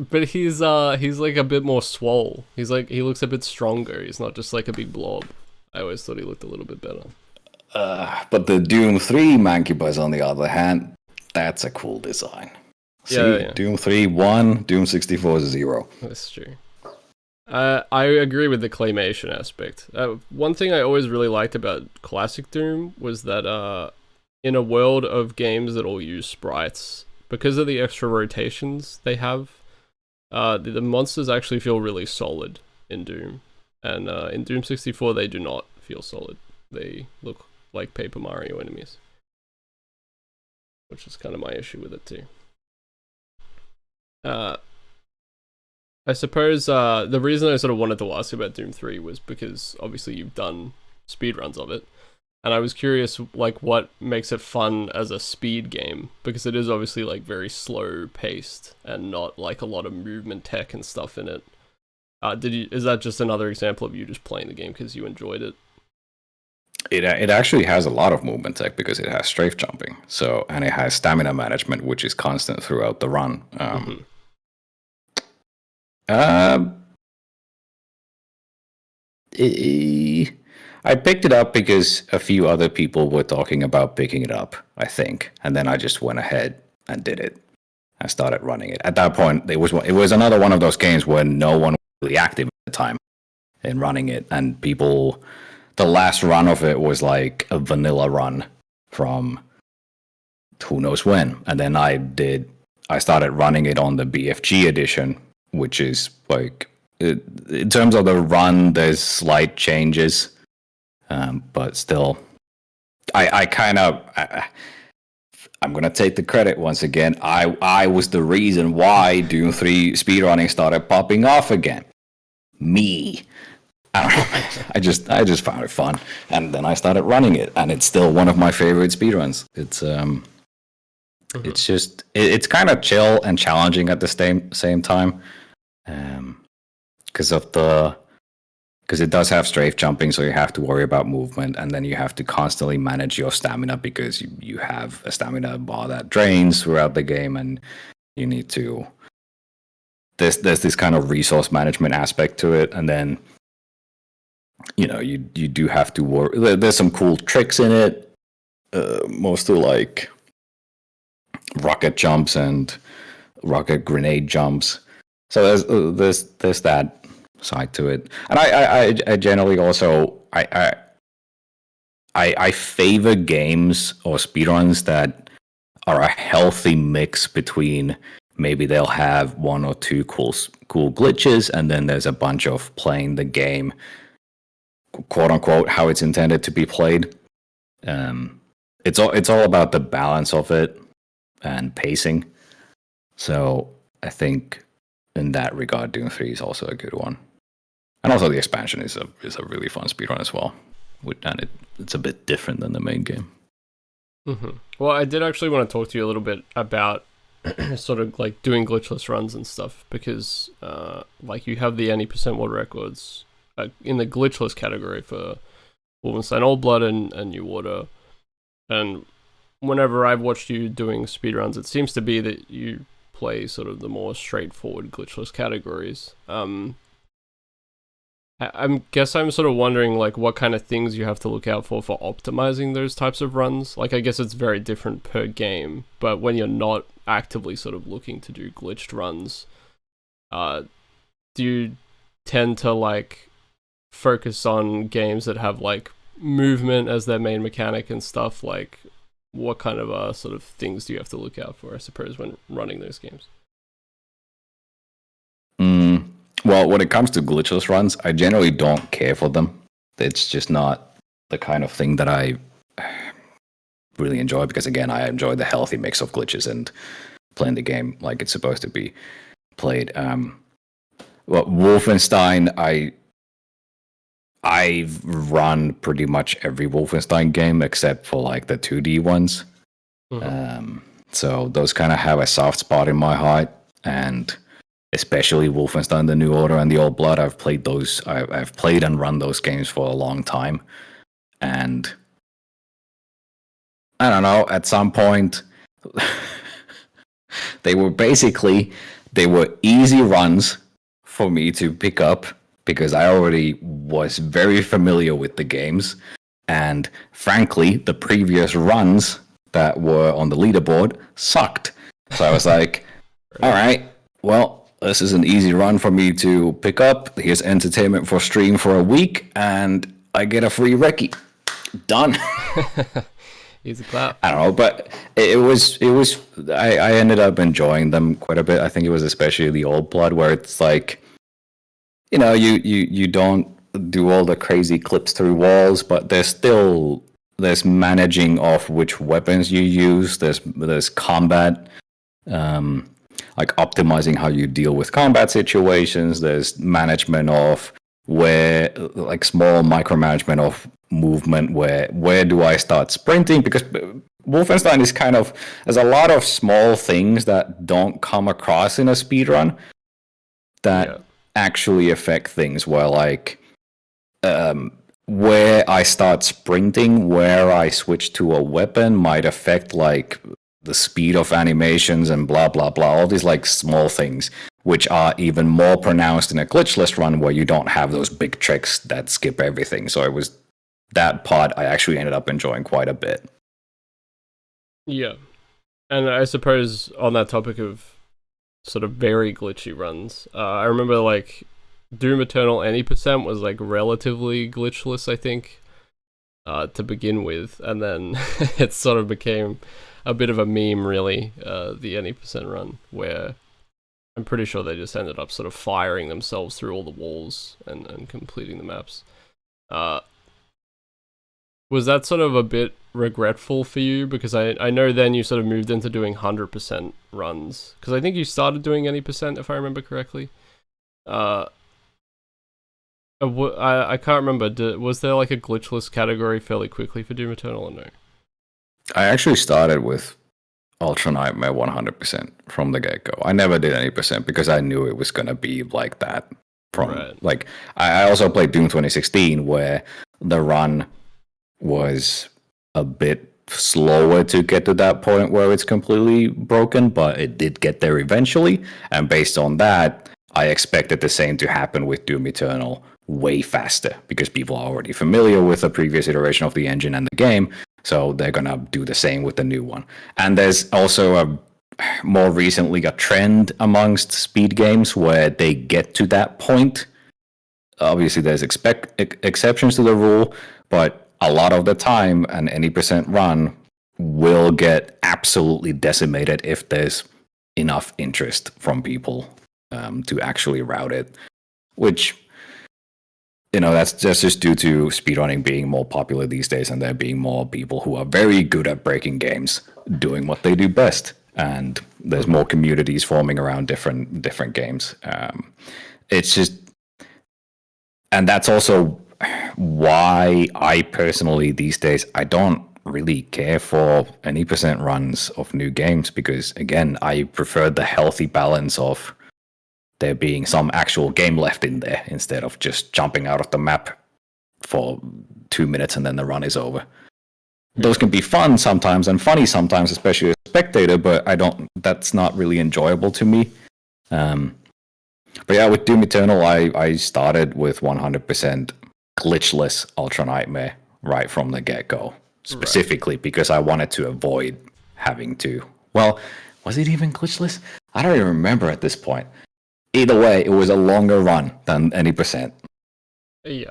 S1: But he's like a bit more swole. He looks a bit stronger. He's not just like a big blob. I always thought he looked a little bit better.
S2: But the Doom 3 Mancubus, on the other hand, that's a cool design. See, yeah. Doom 3 1, Doom 64 0.
S1: That's true. I agree with the claymation aspect. One thing I always really liked about classic Doom was that in a world of games that all use sprites, because of the extra rotations they have, the monsters actually feel really solid in Doom. And in Doom 64, they do not feel solid. They look like Paper Mario enemies. Which is kind of my issue with it too. I suppose the reason I sort of wanted to ask about Doom 3 was because obviously you've done speedruns of it. And I was curious, like, what makes it fun as a speed game? Because it is obviously, like, very slow paced and not, like, a lot of movement tech and stuff in it. Is that just another example of you just playing the game because you enjoyed it?
S2: It actually has a lot of movement tech because it has strafe jumping. So, and it has stamina management, which is constant throughout the run. I picked it up because a few other people were talking about picking it up, I think, and then I just went ahead and did it. I started running it. At that point, it was another one of those games where no one was really active at the time in running it, and people. The last run of it was like a vanilla run from who knows when, and then I started running it on the BFG edition, which is like in terms of the run, there's slight changes. But still, I'm gonna take the credit once again. I was the reason why Doom 3 speedrunning started popping off again. Me. I don't know. I just found it fun, and then I started running it, and it's still one of my favorite speedruns. It's just it's kind of chill and challenging at the same time, because it does have strafe jumping, so you have to worry about movement, and then you have to constantly manage your stamina because you have a stamina bar that drains throughout the game, and you need to. There's this kind of resource management aspect to it, and then you do have to worry. There's some cool tricks in it, mostly like rocket jumps and rocket grenade jumps. So there's that side to it, and I generally also I favor games or speedruns that are a healthy mix between maybe they'll have one or two cool glitches, and then there's a bunch of playing the game, quote unquote, how it's intended to be played. It's all about the balance of it and pacing. So I think in that regard, Doom 3 is also a good one. And also the expansion is a really fun speedrun as well. And it's a bit different than the main game.
S1: Mm-hmm. Well, I did actually want to talk to you a little bit about sort of like doing glitchless runs and stuff, because like you have the any % world records in the glitchless category for Wolfenstein Old Blood and New Order. And whenever I've watched you doing speedruns, it seems to be that you play sort of the more straightforward glitchless categories. I guess I'm sort of wondering like what kind of things you have to look out for optimizing those types of runs. Like I guess it's very different per game, but when you're not actively sort of looking to do glitched runs, do you tend to like focus on games that have like movement as their main mechanic and stuff? Like what kind of sort of things do you have to look out for, I suppose, when running those games?
S2: Well, when it comes to glitchless runs, I generally don't care for them. It's just not the kind of thing that I really enjoy, because again, I enjoy the healthy mix of glitches and playing the game like it's supposed to be played. Well, Wolfenstein, I've run pretty much every Wolfenstein game except for like the 2D ones. Mm-hmm. So those kind of have a soft spot in my heart, and especially Wolfenstein: The New Order and The Old Blood. I've played those. I've played and run those games for a long time, and I don't know. At some point, they were easy runs for me to pick up because I already was very familiar with the games, and frankly, the previous runs that were on the leaderboard sucked. So I was like, all right, well, this is an easy run for me to pick up. Here's entertainment for stream for a week, and I get a free recce. Done.
S1: Easy clap.
S2: I don't know, but it was. I ended up enjoying them quite a bit. I think it was especially the Old Blood, where it's like, you don't do all the crazy clips through walls, but there's managing of which weapons you use. There's combat, like optimizing how you deal with combat situations. There's management of like small micromanagement of movement. Where do I start sprinting? Because Wolfenstein is there's a lot of small things that don't come across in a speedrun that actually affect things. Where like where I start sprinting, where I switch to a weapon might affect like the speed of animations and blah blah blah. All these like small things, which are even more pronounced in a glitchless run where you don't have those big tricks that skip everything. So it was that part I actually ended up enjoying quite a bit.
S1: Yeah. And I suppose on that topic of sort of very glitchy runs, I remember like Doom Eternal any percent was like relatively glitchless, I think, to begin with, and then it sort of became a bit of a meme, really, the any percent run, where I'm pretty sure they just ended up sort of firing themselves through all the walls and completing the maps. Was that sort of a bit regretful for you? Because I know then you sort of moved into doing 100% runs. Because I think you started doing any percent, if I remember correctly. I can't remember. Was there like a glitchless category fairly quickly for Doom Eternal or no?
S2: I actually started with Ultra Nightmare 100% from the get-go. I never did any percent because I knew it was going to be like that. Like, I also played Doom 2016 where the run was a bit slower to get to that point where it's completely broken, but it did get there eventually. And based on that, I expected the same to happen with Doom Eternal way faster because people are already familiar with the previous iteration of the engine and the game. So they're going to do the same with the new one. And there's also more recently a trend amongst speed games where they get to that point. Obviously, there's exceptions to the rule, but a lot of the time, an any percent run will get absolutely decimated if there's enough interest from people to actually route it, which, that's just due to speedrunning being more popular these days and there being more people who are very good at breaking games doing what they do best. And there's more communities forming around different games. It's just, and that's also why I personally these days, I don't really care for any percent runs of new games because, again, I prefer the healthy balance of there being some actual game left in there instead of just jumping out of the map for 2 minutes and then the run is over. Those can be fun sometimes and funny sometimes, especially as a spectator, but that's not really enjoyable to me. But yeah, with Doom Eternal, I started with 100% glitchless Ultra Nightmare right from the get-go, specifically because I wanted to avoid having to... Well, was it even glitchless? I don't even remember at this point. Either way, it was a longer run than any percent.
S1: Yeah.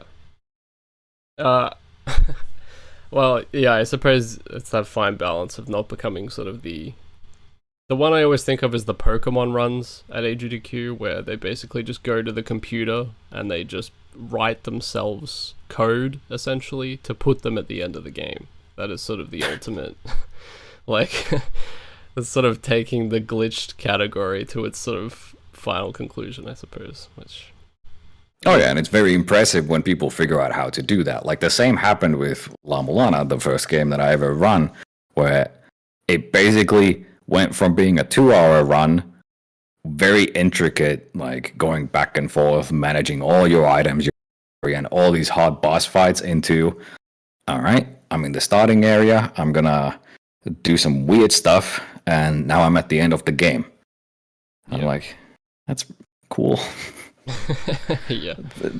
S1: Well, yeah, I suppose it's that fine balance of not becoming sort of the one I always think of is the Pokemon runs at AGDQ, where they basically just go to the computer and they just write themselves code, essentially, to put them at the end of the game. That is sort of the ultimate, like, it's sort of taking the glitched category to its sort of final conclusion, I suppose, which...
S2: Oh yeah, and it's very impressive when people figure out how to do that. Like, the same happened with La Mulana, the first game that I ever run, where it basically went from being a 2-hour run very intricate, like going back and forth, managing all your items, and all these hard boss fights into, all right, I'm in the starting area, I'm gonna do some weird stuff, and now I'm at the end of the game. I'm like, that's cool.
S1: Yeah.
S2: But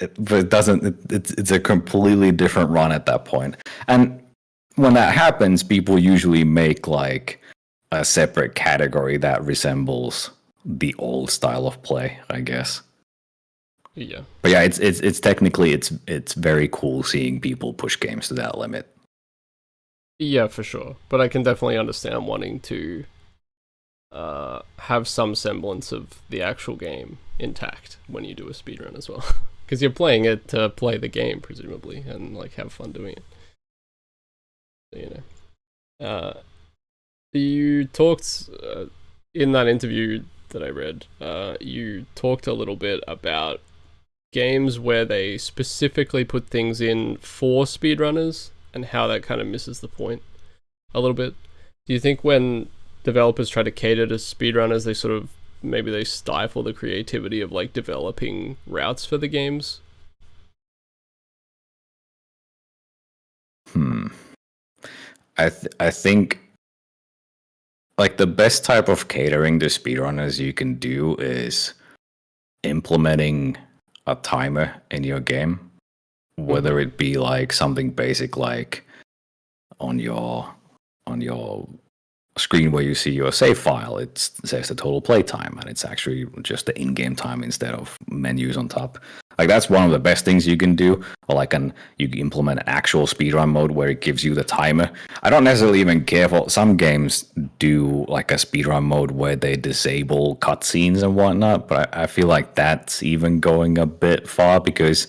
S2: it doesn't, it's a completely different run at that point. And when that happens, people usually make like a separate category that resembles the old style of play, I guess.
S1: Yeah.
S2: But yeah, it's technically it's very cool seeing people push games to that limit.
S1: Yeah, for sure. But I can definitely understand wanting to have some semblance of the actual game intact when you do a speedrun as well. Because you're playing it to play the game, presumably, and like have fun doing it. So, you know. You talked in that interview that I read, you talked a little bit about games where they specifically put things in for speedrunners and how that kind of misses the point a little bit. Do you think when developers try to cater to speedrunners, they sort of maybe they stifle the creativity of like developing routes for the games?
S2: I think like the best type of catering to speedrunners you can do is implementing a timer in your game, whether it be like something basic like on your screen where you see your save file, it says the total play time, and it's actually just the in-game time instead of menus on top. Like that's one of the best things you can do. Or like you implement an actual speedrun mode where it gives you the timer. I don't necessarily even care for some games do like a speedrun mode where they disable cutscenes and whatnot, but I feel like that's even going a bit far because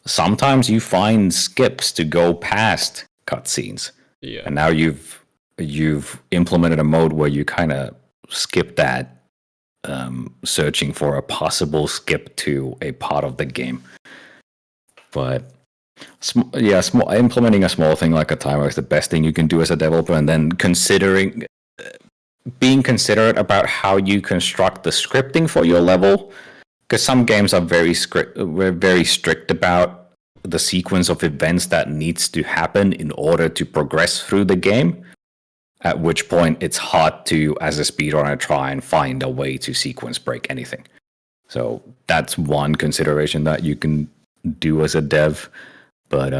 S2: sometimes you find skips to go past cutscenes.
S1: Yeah.
S2: And now you've implemented a mode where you kind of skip that, searching for a possible skip to a part of the game. But implementing a small thing like a timer is the best thing you can do as a developer, and then being considerate about how you construct the scripting for your level, because some games are very strict about the sequence of events that needs to happen in order to progress through the game, at which point it's hard to, as a speedrunner, try and find a way to sequence break anything. So that's one consideration that you can do as a dev. But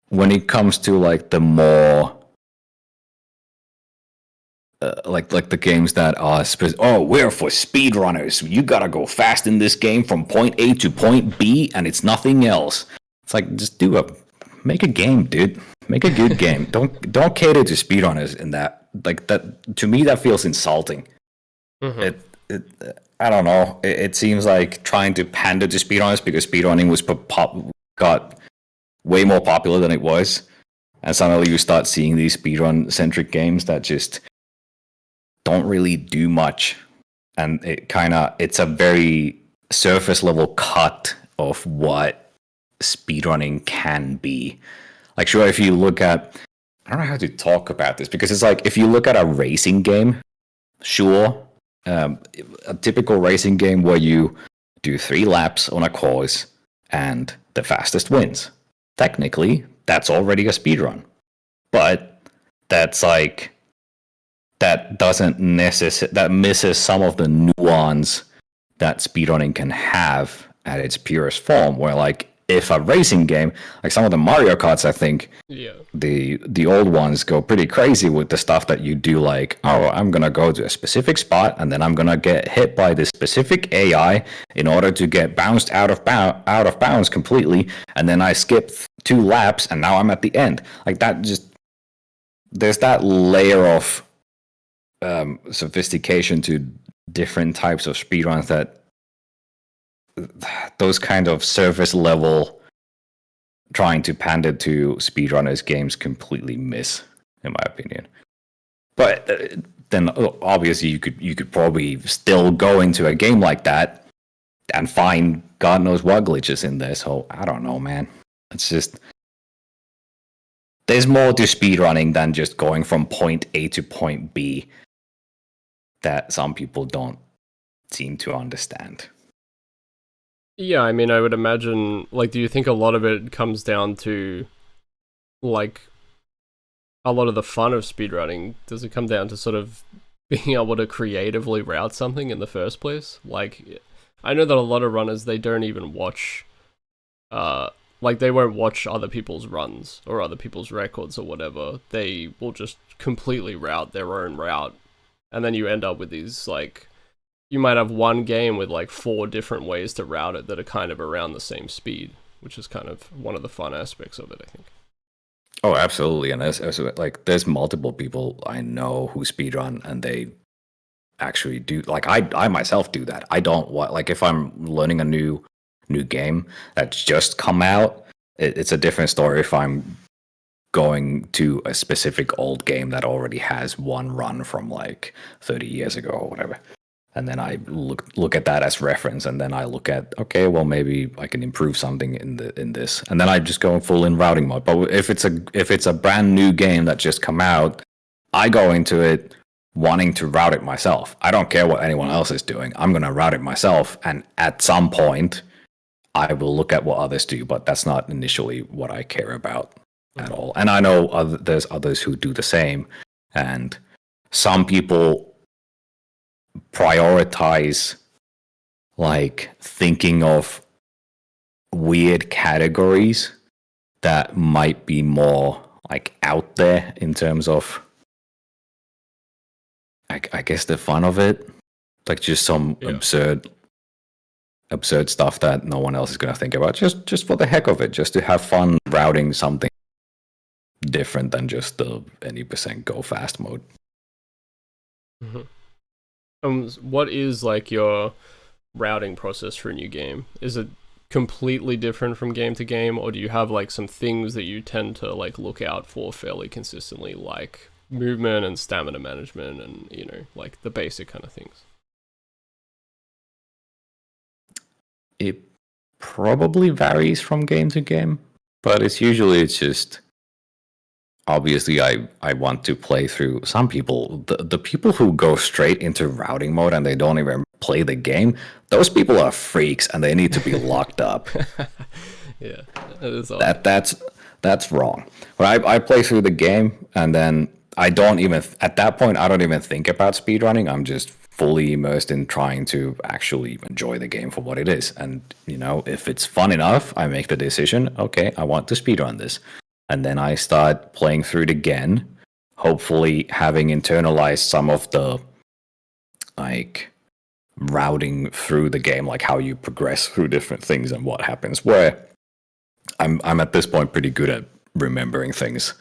S2: when it comes to like the more like the games that are we're for speedrunners, you gotta go fast in this game from point A to point B, and it's nothing else. It's like, just make a game, dude. Make a good game. Don't cater to speedrunners in that. Like that, to me, that feels insulting. I don't know. It seems like trying to pander to speedrunners because speedrunning got way more popular than it was, and suddenly you start seeing these speedrun-centric games that just don't really do much, and it's a very surface level cut of what speedrunning can be. Like, sure, if you look at, I don't know how to talk about this, because it's like, if you look at a racing game, sure, a typical racing game where you do 3 laps on a course and the fastest wins. Technically, that's already a speedrun. But that's like, that misses some of the nuance that speedrunning can have at its purest form, where like, if a racing game, like some of the Mario Karts, I think the old ones go pretty crazy with the stuff that you do, like, oh, I'm gonna go to a specific spot and then I'm gonna get hit by this specific AI in order to get bounced out of bounds completely, and then I skip 2 laps and now I'm at the end. Like that, just there's that layer of sophistication to different types of speedruns that those kind of surface level trying to pander to speedrunners games completely miss, in my opinion. But then obviously you could probably still go into a game like that and find God knows what glitches in there. So I don't know, man. It's just, there's more to speedrunning than just going from point A to point B that some people don't seem to understand.
S1: Yeah, I mean, I would imagine, like, do you think a lot of it comes down to, like, a lot of the fun of speedrunning? Does it come down to sort of being able to creatively route something in the first place? Like, I know that a lot of runners, they don't even watch, like, they won't watch other people's runs or other people's records or whatever. They will just completely route their own route. And then you end up with these, like, you might have one game with like 4 different ways to route it that are kind of around the same speed, which is kind of one of the fun aspects of it, I think.
S2: Oh, absolutely. And there's multiple people I know who speedrun and they actually do. Like I myself do that. I don't want, like, if I'm learning a new game that's just come out, it's a different story if I'm going to a specific old game that already has one run from like 30 years ago or whatever. And then I look at that as reference, and then I look at, okay, well, maybe I can improve something in this, and then I just go full in routing mode. But if it's a brand new game that just come out, I go into it wanting to route it myself. I don't care what anyone else is doing. I'm gonna route it myself, and at some point, I will look at what others do. But that's not initially what I care about at all. And I know there's others who do the same, and some people prioritize like thinking of weird categories that might be more like out there in terms of I guess the fun of it, like just some absurd stuff that no one else is going to think about, just for the heck of it, just to have fun routing something different than just the any percent go fast mode.
S1: Mm-hmm. What is like your routing process for a new game? Is it completely different from game to game, or do you have like some things that you tend to like look out for fairly consistently, like movement and stamina management and, you know, like the basic kind of things?
S2: It probably varies from game to game, but it's just obviously I want to play through. Some people, the people who go straight into routing mode and they don't even play the game, those people are freaks and they need to be locked up.
S1: Yeah, that is odd.
S2: That's wrong. When I play through the game and then I don't even, at that point I don't even think about speedrunning. I'm just fully immersed in trying to actually enjoy the game for what it is. And you know, if it's fun enough, I make the decision, okay, I want to speedrun this. And then I start playing through it again, hopefully having internalized some of the like routing through the game, like how you progress through different things and what happens. Where I'm at this point pretty good at remembering things.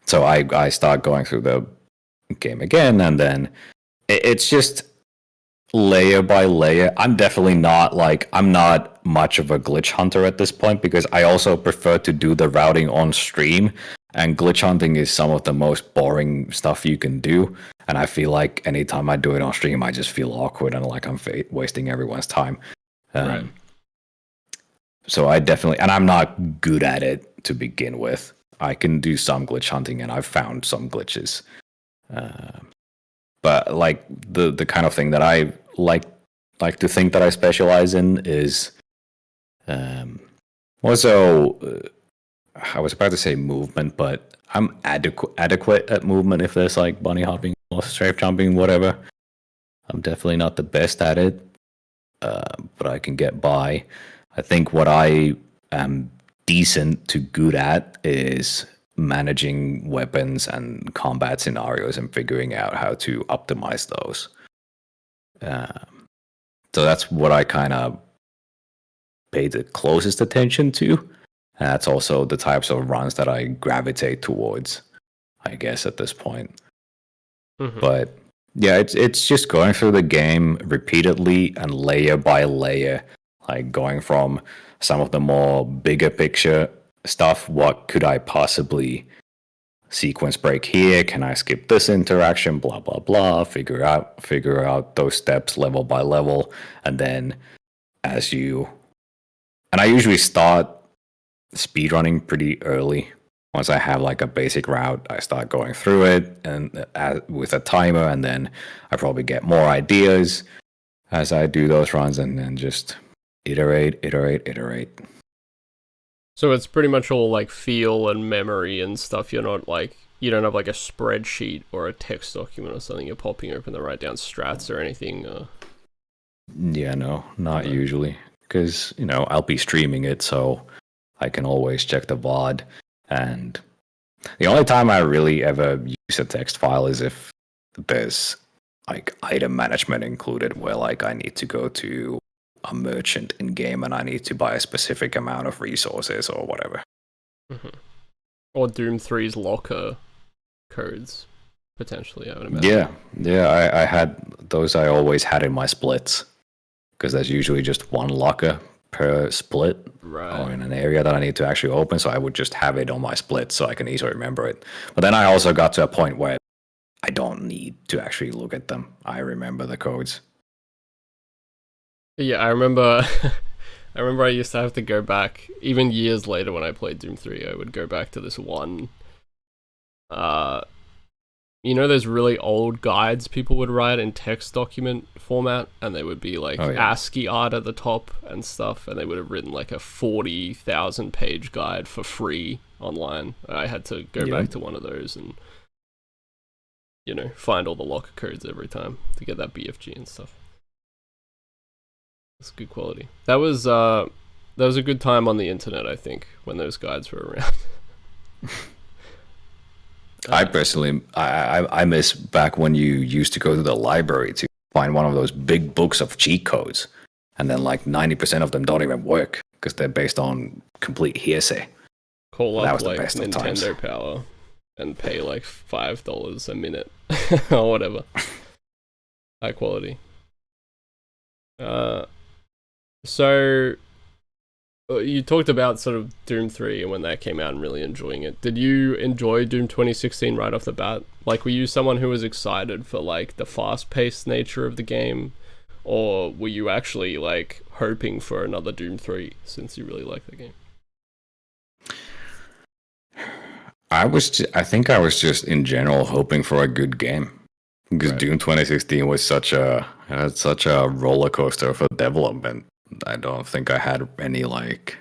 S2: So I start going through the game again, and then it's just layer by layer. I'm not much of a glitch hunter at this point, because I also prefer to do the routing on stream, and glitch hunting is some of the most boring stuff you can do, and I feel like anytime I do it on stream I just feel awkward and like I'm wasting everyone's time.
S1: Right.
S2: So I definitely, and I'm not good at it to begin with. I can do some glitch hunting and I've found some glitches, but like the kind of thing that I like to think that I specialize in is also I was about to say movement, but I'm adequate at movement. If there's like bunny hopping or strafe jumping, whatever, I'm definitely not the best at it, but I can get by. I think what I am decent to good at is managing weapons and combat scenarios and figuring out how to optimize those. So that's what I kind of pay the closest attention to. And that's also the types of runs that I gravitate towards, I guess, at this point. Mm-hmm. But yeah, it's just going through the game repeatedly and layer by layer, like going from some of the more bigger picture stuff. What could I possibly sequence break here? Can I skip this interaction? Blah blah blah. Figure out those steps level by level, and then and I usually start speedrunning pretty early. Once I have like a basic route, I start going through it and with a timer, and then I probably get more ideas as I do those runs, and then just iterate.
S1: So it's pretty much all like feel and memory and stuff. You're not like, you don't have like a spreadsheet or a text document or something you're popping open to write down strats or anything.
S2: Yeah, no, not usually, because I'll be streaming it, so I can always check the VOD. And the only time I really ever use a text file is if there's like item management included, where like I need to go to a merchant in game and I need to buy a specific amount of resources or whatever.
S1: Mm-hmm. Or Doom 3's locker codes, potentially, I would imagine.
S2: Yeah, I had those. I always had in my splits, because there's usually just one locker per split,
S1: right,
S2: or in an area that I need to actually open, so I would just have it on my split so I can easily remember it. But then I also got to a point where I don't need to actually look at them. I remember the codes.
S1: Yeah, I remember I used to have to go back, even years later when I played Doom 3, I would go back to this one, those really old guides people would write in text document format, and they would be like ASCII art at the top and stuff, and they would have written like a 40,000 page guide for free online. I had to go back to one of those and, find all the locker codes every time to get that BFG and stuff. It's good quality. That was a good time on the internet, I think, when those guides were around.
S2: I personally, I miss back when you used to go to the library to find one of those big books of cheat codes, and then like 90% of them don't even work because they're based on complete hearsay.
S1: Call up like Nintendo Power and pay like $5 a minute or whatever. High quality. So you talked about sort of Doom 3 and when that came out and really enjoying it. Did you enjoy Doom 2016 right off the bat? Like, were you someone who was excited for like the fast-paced nature of the game, or were you actually like hoping for another Doom 3 since you really liked the game?
S2: I think I was just in general hoping for a good game, because Doom 2016 was such a roller coaster for development. I don't think I had any like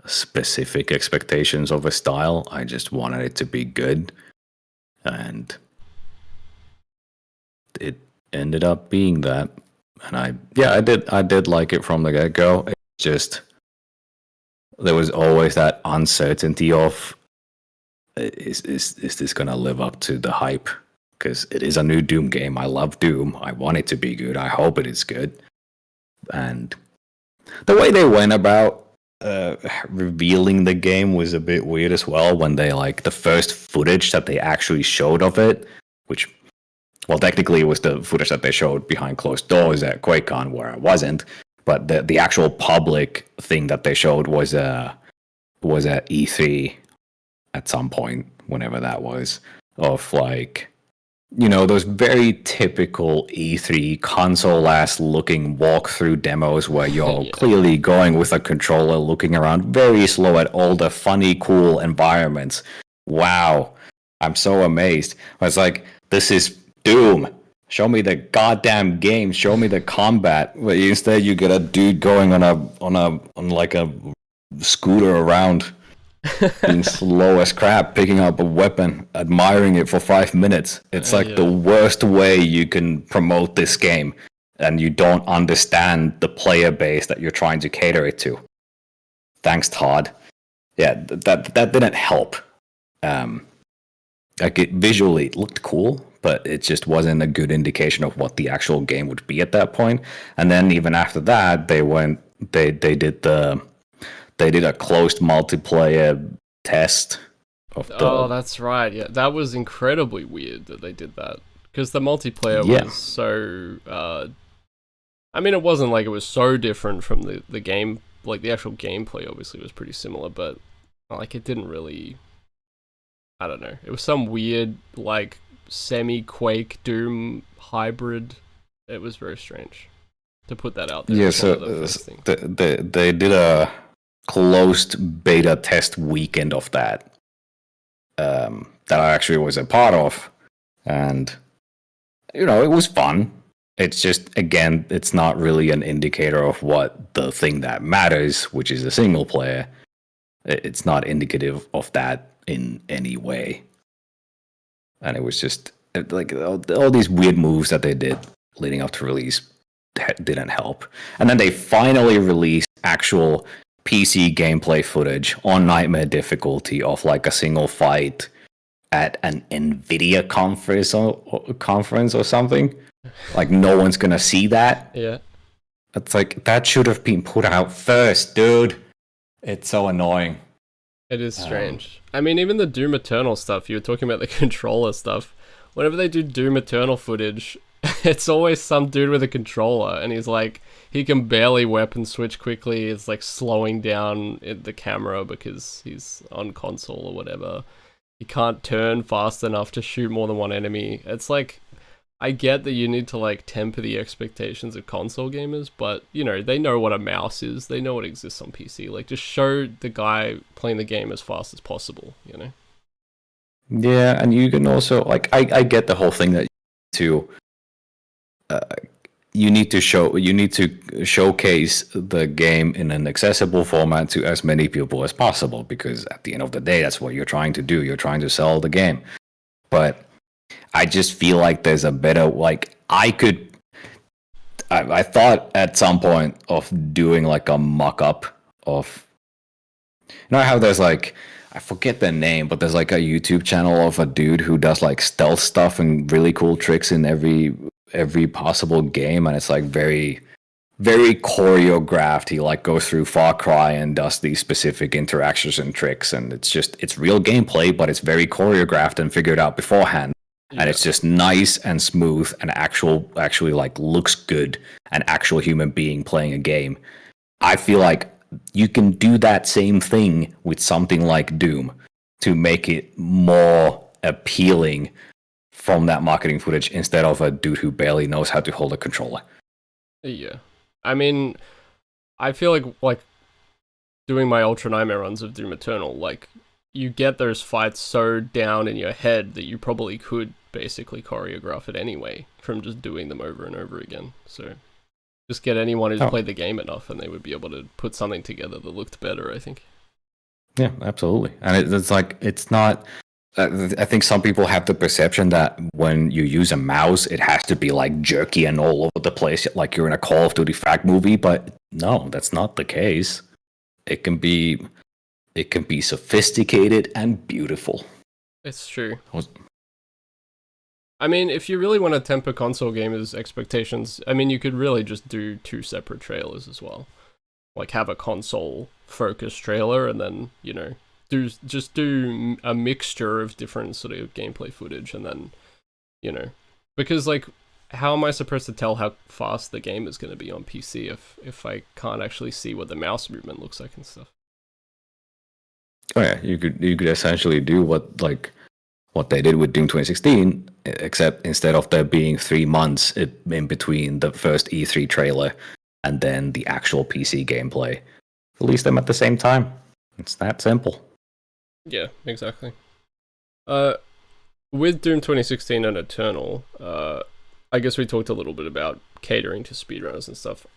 S2: specific expectations of a style. I just wanted it to be good, and it ended up being that. And I did like it from the get-go. It just, there was always that uncertainty of, is this gonna live up to the hype? Because it is a new Doom game. I love Doom. I want it to be good. I hope it is good. And the way they went about revealing the game was a bit weird as well, when they, like, the first footage that they actually showed of it, which, well, technically it was the footage that they showed behind closed doors at QuakeCon, where I wasn't, but the actual public thing that they showed was at E3 at some point, whenever that was, of like, those very typical E3 console-ass looking walkthrough demos where you're clearly going with a controller, looking around very slow at all the funny, cool environments. Wow. I'm so amazed. I was like, this is Doom. Show me the goddamn game. Show me the combat. But instead you get a dude going on like a scooter around, being slow as crap, picking up a weapon, admiring it for 5 minutes. It's like the worst way you can promote this game, and you don't understand the player base that you're trying to cater it to. Thanks, Todd. Yeah, that didn't help. Like, visually it looked cool, but it just wasn't a good indication of what the actual game would be at that point. And then even after that, they did a closed multiplayer test of the...
S1: Oh, that's right. Yeah, that was incredibly weird that they did that, because the multiplayer was so... I mean, it wasn't like it was so different from the game. Like, the actual gameplay obviously was pretty similar, but like, it didn't really... I don't know. It was some weird, like, semi-Quake Doom hybrid. It was very strange to put that out there.
S2: Yeah, so they did a closed beta test weekend of that that I actually was a part of, and it was fun. It's just, again, it's not really an indicator of what the thing that matters, which is a single player. It's not indicative of that in any way. And it was just like all these weird moves that they did leading up to release didn't help. And then they finally released actual PC gameplay footage on Nightmare difficulty of like a single fight at an Nvidia conference or something. Like, no one's gonna see that.
S1: Yeah.
S2: It's like, that should have been put out first, dude. It's so annoying.
S1: It is strange. I mean, even the Doom Eternal stuff, you were talking about the controller stuff. Whenever they do Doom Eternal footage, it's always some dude with a controller, and he's like, he can barely weapon switch quickly. It's like slowing down the camera because he's on console or whatever. He can't turn fast enough to shoot more than one enemy. It's like, I get that you need to like temper the expectations of console gamers, but they know what a mouse is. They know what exists on PC. Like, just show the guy playing the game as fast as possible,
S2: Yeah, and you can also, like, I get the whole thing that you need to showcase the game in an accessible format to as many people as possible, because at the end of the day, that's what you're trying to do. You're trying to sell the game. But I just feel like there's a better, like, I thought at some point of doing like a mock-up of, how there's like, I forget the name, but there's like a YouTube channel of a dude who does like stealth stuff and really cool tricks in every possible game, and it's like very, very choreographed. He like goes through Far Cry and does these specific interactions and tricks, and it's real gameplay, but it's very choreographed and figured out beforehand. Yeah. And it's just nice and smooth and actually like looks good, an actual human being playing a game. I feel like you can do that same thing with something like Doom to make it more appealing from that marketing footage, instead of a dude who barely knows how to hold a controller.
S1: Yeah. I mean, I feel like doing my Ultra Nightmare runs of Doom Eternal, like, you get those fights so down in your head that you probably could basically choreograph it anyway from just doing them over and over again. So just get anyone who's played the game enough and they would be able to put something together that looked better, I think. Yeah,
S2: absolutely. And it's like, it's not, I think some people have the perception that when you use a mouse, it has to be like jerky and all over the place, like you're in a Call of Duty frag movie, but no, that's not the case. It can be sophisticated and beautiful.
S1: It's true. I mean, if you really want to temper console gamers' expectations, I mean, you could really just do 2 separate trailers as well. Like, have a console-focused trailer, and then, do a mixture of different sort of gameplay footage, and then, because, like, how am I supposed to tell how fast the game is going to be on PC if I can't actually see what the mouse movement looks like and stuff?
S2: Oh yeah, you could essentially do what they did with Doom 2016, except instead of there being 3 months in between the first E3 trailer and then the actual PC gameplay, release them at the same time. It's that simple.
S1: Yeah, exactly. With Doom 2016 and Eternal, I guess we talked a little bit about catering to speedrunners and stuff.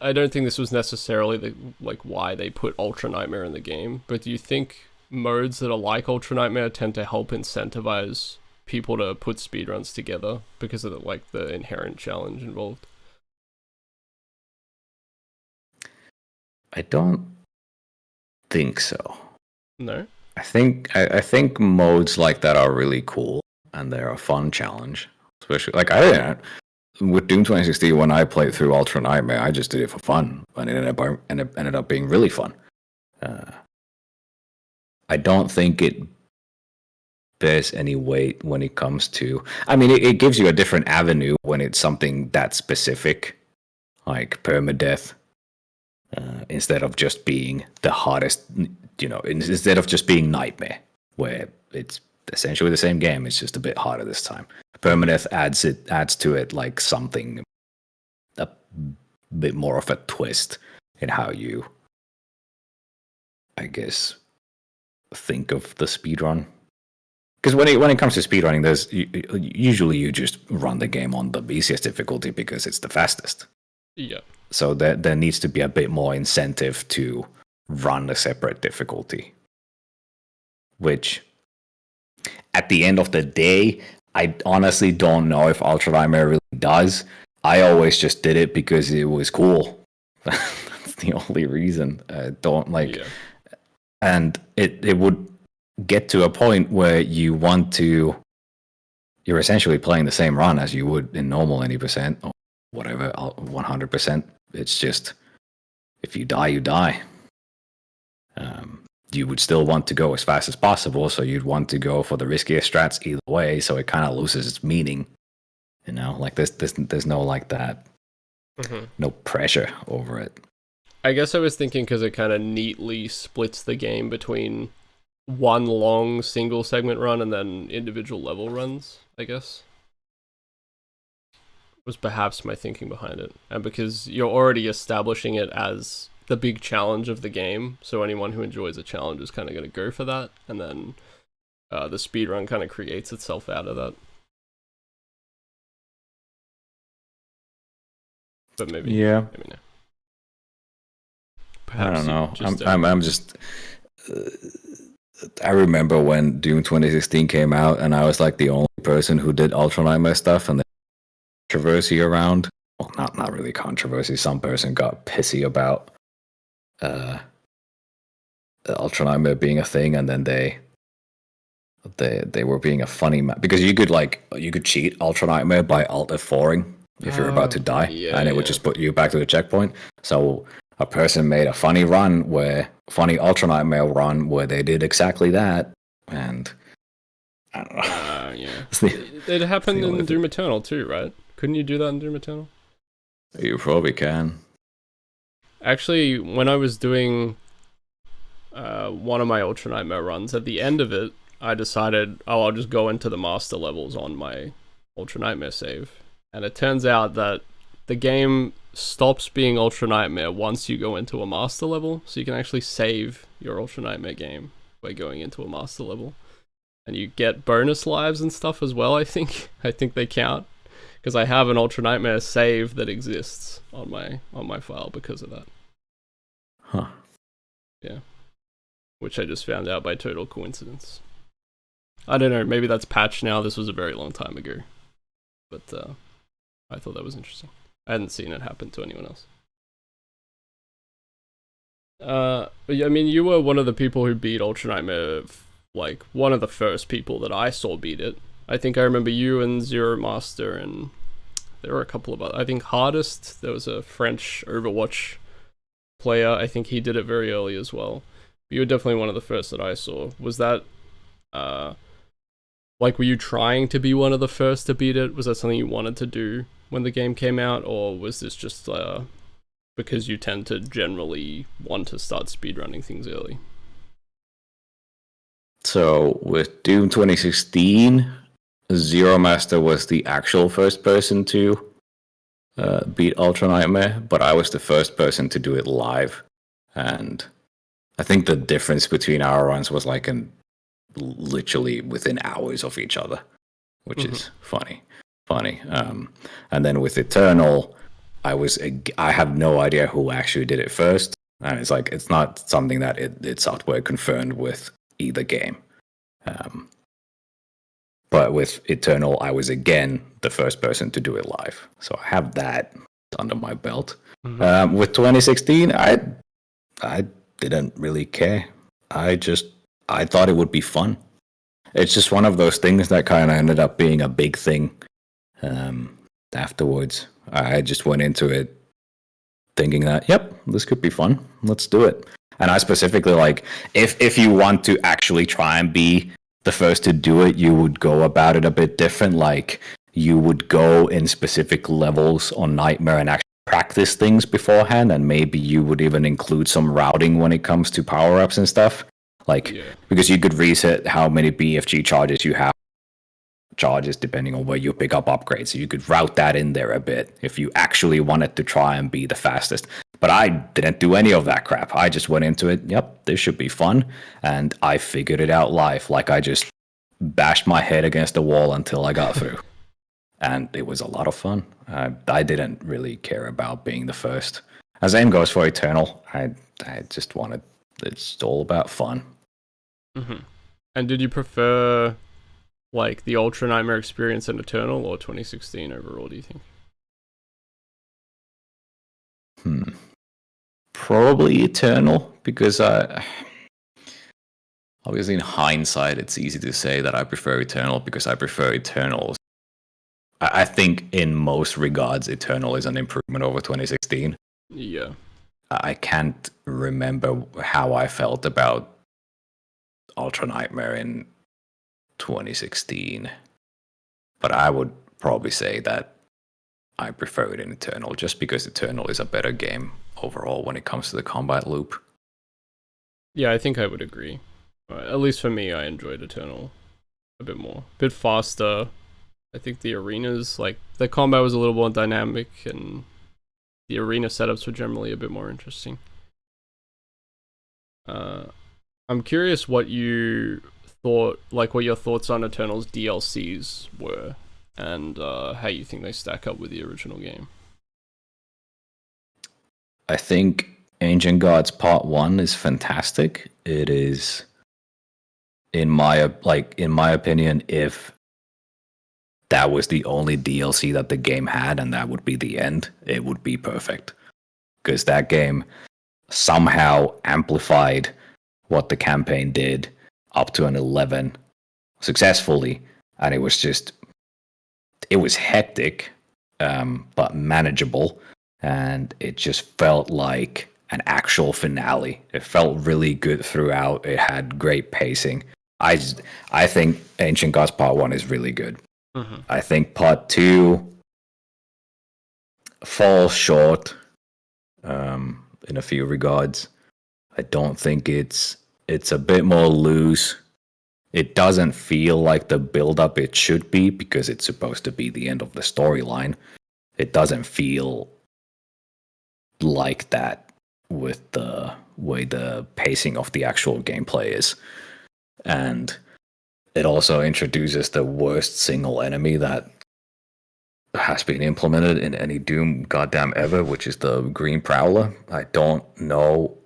S1: I don't think this was necessarily why they put Ultra Nightmare in the game, but do you think modes that are like Ultra Nightmare tend to help incentivize people to put speedruns together because of the inherent challenge involved?
S2: I don't think so.
S1: No?
S2: I think modes like that are really cool, and they're a fun challenge. Especially, like, with Doom 2016, when I played through Ultra Nightmare, I just did it for fun, and it ended up being really fun. I don't think it bears any weight when it comes to... I mean, it gives you a different avenue when it's something that specific, like permadeath, instead of just being the hardest, instead of just being Nightmare, where it's essentially the same game, it's just a bit harder this time. Permadeath adds to it like something, a bit more of a twist in how you I guess, think of the speedrun. Because when it comes to speedrunning, usually you just run the game on the easiest difficulty because it's the fastest.
S1: Yeah.
S2: So there needs to be a bit more incentive to run a separate difficulty. Which, at the end of the day, I honestly don't know if Ultra Nightmare really does. I always just did it because it was cool. That's the only reason. I don't like... Yeah. And it would get to a point where you want to... You're essentially playing the same run as you would in normal any percent, or whatever, 100%. It's just, if you die, you die. You would still want to go as fast as possible, so you'd want to go for the riskiest strats either way, so it kind of loses its meaning. You know, like there's no like that, no pressure over it.
S1: I guess I was thinking because it kind of neatly splits the game between one long single segment run and then individual level runs, I guess. Was perhaps my thinking behind it. And because you're already establishing it as the big challenge of the game, so anyone who enjoys a challenge is kind of going to go for that, and then the speedrun kind of creates itself out of that. But maybe,
S2: yeah,
S1: maybe no.
S2: Perhaps I don't know. I'm just. I remember when Doom 2016 came out, and I was like the only person who did Ultra Nightmare stuff, and then controversy around. Well, not really controversy. Some person got pissy about Ultra Nightmare being a thing, and then they were being a funny because you could cheat Ultra Nightmare by Alt F4ing if you're about to die, and it would just put you back to the checkpoint. So a person made a funny Ultra Nightmare run where they did exactly that, and I don't know.
S1: It happened in Doom Eternal too, right? Couldn't you do that in Doom Eternal?
S2: You probably can.
S1: Actually, when I was doing one of my Ultra Nightmare runs, at the end of it, I decided, I'll just go into the master levels on my Ultra Nightmare save. And it turns out that the game stops being Ultra Nightmare once you go into a master level, so you can actually save your Ultra Nightmare game by going into a master level. And you get bonus lives and stuff as well, I think. I think they count. Because I have an Ultra Nightmare save that exists on my file because of that.
S2: Huh.
S1: Yeah. Which I just found out by total coincidence. I don't know, maybe that's patched now. This was a very long time ago. But I thought that was interesting. I hadn't seen it happen to anyone else. But yeah, I mean, you were one of the people who beat Ultra Nightmare, like one of the first people that I saw beat it. I think I remember you and Zero Master, and there were a couple of other. I think Hardest, there was a French Overwatch player. I think he did it very early as well. But you were definitely one of the first that I saw. Was that, like, were you trying to be one of the first to beat it? Was that something you wanted to do when the game came out, or was this just because you tend to generally want to start speedrunning things early?
S2: So with Doom 2016, Zero Master was the actual first person to beat Ultra Nightmare, but I was the first person to do it live. And I think the difference between our runs was like literally within hours of each other, which is funny. And then with Eternal, I have no idea who actually did it first, and it's not something that it's software confirmed with either game. But with Eternal, I was again the first person to do it live, so I have that under my belt. With 2016, I didn't really care. I thought it would be fun. It's just one of those things that kind of ended up being a big thing. Afterwards, I just went into it thinking that, yep, this could be fun. Let's do it. And I specifically like, if you want to actually try and be the first to do it, you would go about it a bit different. Like, you would go in specific levels on Nightmare and actually practice things beforehand, and maybe you would even include some routing when it comes to power-ups and stuff. Like, because you could reset how many BFG charges you have, charges depending on where you pick up upgrades. So you could route that in there a bit if you actually wanted to try and be the fastest. But I didn't do any of that crap. I just went into it, yep, this should be fun. And I figured it out live. Like I just bashed my head against the wall until I got through. And it was a lot of fun. I didn't really care about being the first. As same goes for Eternal. I just wanted, it's all about fun.
S1: Mm-hmm. And did you prefer like the Ultra Nightmare experience in Eternal or 2016 overall, do you think?
S2: Probably Eternal, because obviously in hindsight it's easy to say that I prefer Eternal because I prefer Eternals. I think in most regards Eternal is an improvement over 2016.
S1: Yeah.
S2: I can't remember how I felt about Ultra Nightmare in 2016, but I would probably say that I prefer it in Eternal just because Eternal is a better game overall when it comes to the combat loop.
S1: Yeah, I think I would agree. At least for me, I enjoyed Eternal a bit more. A bit faster. I think the arenas, like, the combat was a little more dynamic and the arena setups were generally a bit more interesting. I'm curious what you thought, like what your thoughts on Eternal's DLCs were and how you think they stack up with the original game.
S2: I think Ancient Gods Part 1 is fantastic. It is, in my opinion, if that was the only DLC that the game had and that would be the end, it would be perfect. Because that game somehow amplified what the campaign did up to an 11 successfully, and it was hectic, but manageable, and it just felt like an actual finale. It felt really good throughout. It had great pacing. I think Ancient Gods Part 1 is really good. Mm-hmm. I think Part 2 falls short in a few regards. I don't think it's a bit more loose. It doesn't feel like the build-up it should be because it's supposed to be the end of the storyline. It doesn't feel like that with the way the pacing of the actual gameplay is. And it also introduces the worst single enemy that has been implemented in any Doom goddamn ever, which is the Green Prowler. I don't know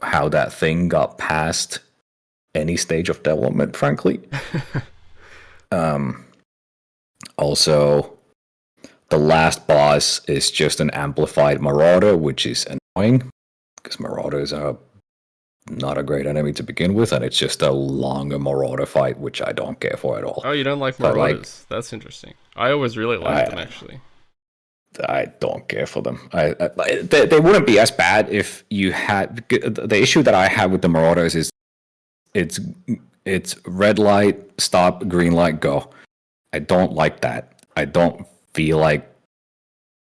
S2: how that thing got past any stage of development, frankly. Also, the last boss is just an amplified Marauder, which is annoying, because Marauders are not a great enemy to begin with, and it's just a longer Marauder fight, which I don't care for at all.
S1: Oh, you don't like Marauders? That's interesting. I always really liked them, actually.
S2: I don't care for them. They wouldn't be as bad if you had... The issue that I have with the Marauders is it's red light, stop, green light, go. I don't like that. I don't feel like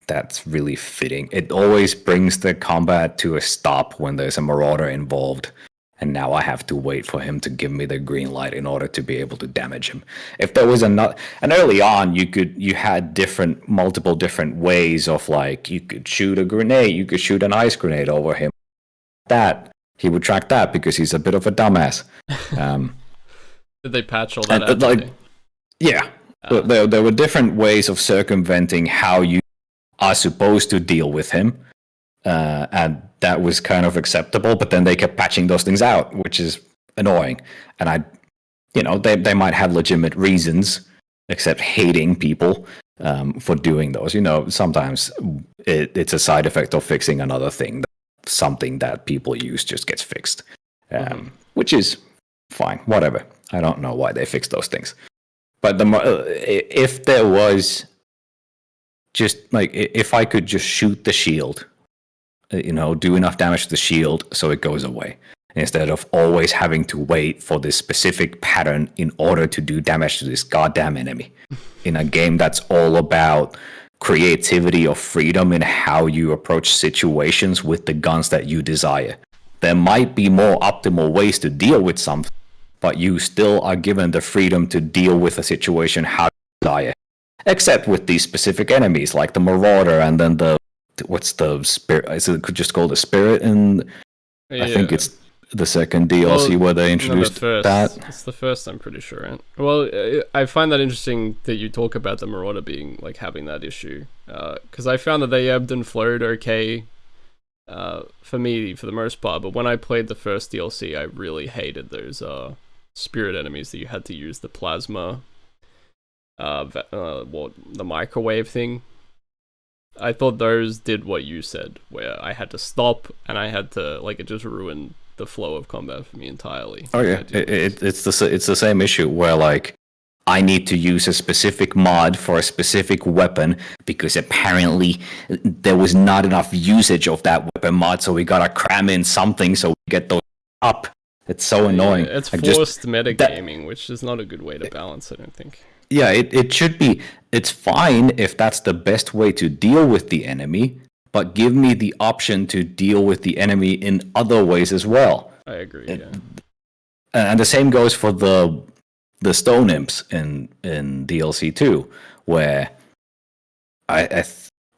S2: that's really fitting. It always brings the combat to a stop when there's a Marauder involved, and now I have to wait for him to give me the green light in order to be able to damage him. If there was and early on you had multiple different ways of, like, you could shoot a grenade, you could shoot an ice grenade over him. That he would track that because he's a bit of a dumbass.
S1: Did they patch all that out?
S2: Like, yeah. There were different ways of circumventing how you are supposed to deal with him, and that was kind of acceptable, but then they kept patching those things out, which is annoying. And they might have legitimate reasons, except hating people for doing those. Sometimes it's a side effect of fixing another thing. Something that people use just gets fixed, which is fine, whatever. I don't know why they fixed those things. But if there was just, like, if I could just shoot the shield, do enough damage to the shield so it goes away, instead of always having to wait for this specific pattern in order to do damage to this goddamn enemy. In a game that's all about creativity or freedom in how you approach situations with the guns that you desire. There might be more optimal ways to deal with something, but you still are given the freedom to deal with a situation how you desire. Except with these specific enemies, like the Marauder and then the what's the spirit? Is it just called the spirit? And I think
S1: Yeah.
S2: it's the second DLC where they introduced that.
S1: It's the first, I'm pretty sure. Right? Well, I find that interesting that you talk about the Marauder being like having that issue, because I found that they ebbed and flowed okay, for me for the most part. But when I played the first DLC, I really hated those spirit enemies that you had to use the plasma, the microwave thing. I thought those did what you said, where I had to stop and I had to like it just ruined the flow of combat for me entirely.
S2: Oh yeah, it's the same issue where like I need to use a specific mod for a specific weapon because apparently there was not enough usage of that weapon mod, so we gotta cram in something so we get those up. It's so annoying.
S1: Yeah, it's forced metagaming, which is not a good way to balance, I don't think.
S2: Yeah, it should be. It's fine if that's the best way to deal with the enemy, but give me the option to deal with the enemy in other ways as well.
S1: I agree. Yeah.
S2: And the same goes for the stone imps in DLC 2, where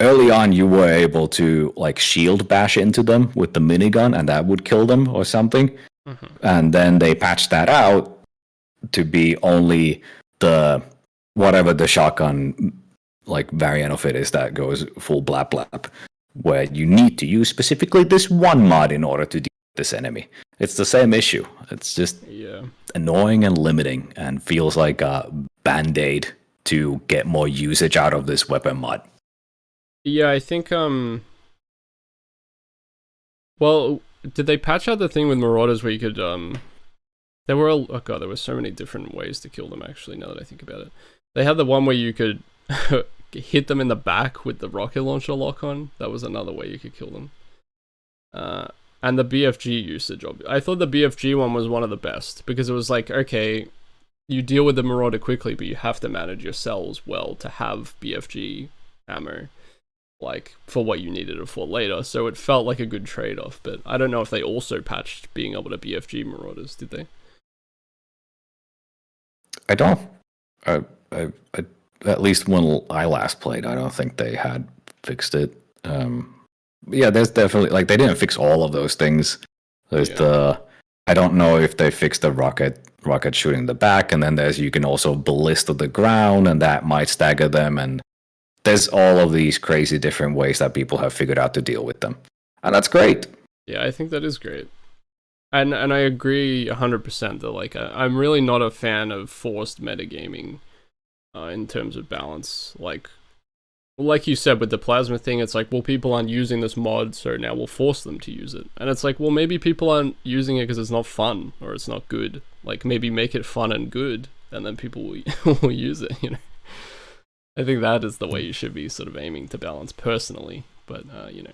S2: early on you were able to like shield bash into them with the minigun, and that would kill them or something. Mm-hmm. And then they patched that out to be only the whatever the shotgun like variant of it is that goes full blap blap, where you need to use specifically this one mod in order to deal with this enemy. It's the same issue. It's just annoying and limiting, and feels like a band-aid to get more usage out of this weapon mod.
S1: Yeah, I think well, did they patch out the thing with Marauders where you could there were there were so many different ways to kill them actually, now that I think about it. They had the one where you could hit them in the back with the rocket launcher lock on. That was another way you could kill them. And the BFG usage. I thought the BFG one was one of the best, because it was like, okay, you deal with the Marauder quickly, but you have to manage your cells well to have BFG ammo, like, for what you needed it for later. So it felt like a good trade-off, but I don't know if they also patched being able to BFG Marauders, did they?
S2: I don't. I at least when I last played, I don't think they had fixed it. Yeah, there's definitely like they didn't fix all of those things. There's I don't know if they fixed the rocket shooting the back, and then there's you can also ballista the ground, and that might stagger them, and there's all of these crazy different ways that people have figured out to deal with them, and that's great.
S1: Yeah, I think that is great. And I agree 100% that like I'm really not a fan of forced metagaming in terms of balance. Like you said with the plasma thing, it's like, well, people aren't using this mod, so now we'll force them to use it. And it's like, well, maybe people aren't using it because it's not fun or it's not good. Like, maybe make it fun and good, and then people will use it, you know? I think that is the way you should be sort of aiming to balance personally, but, you know,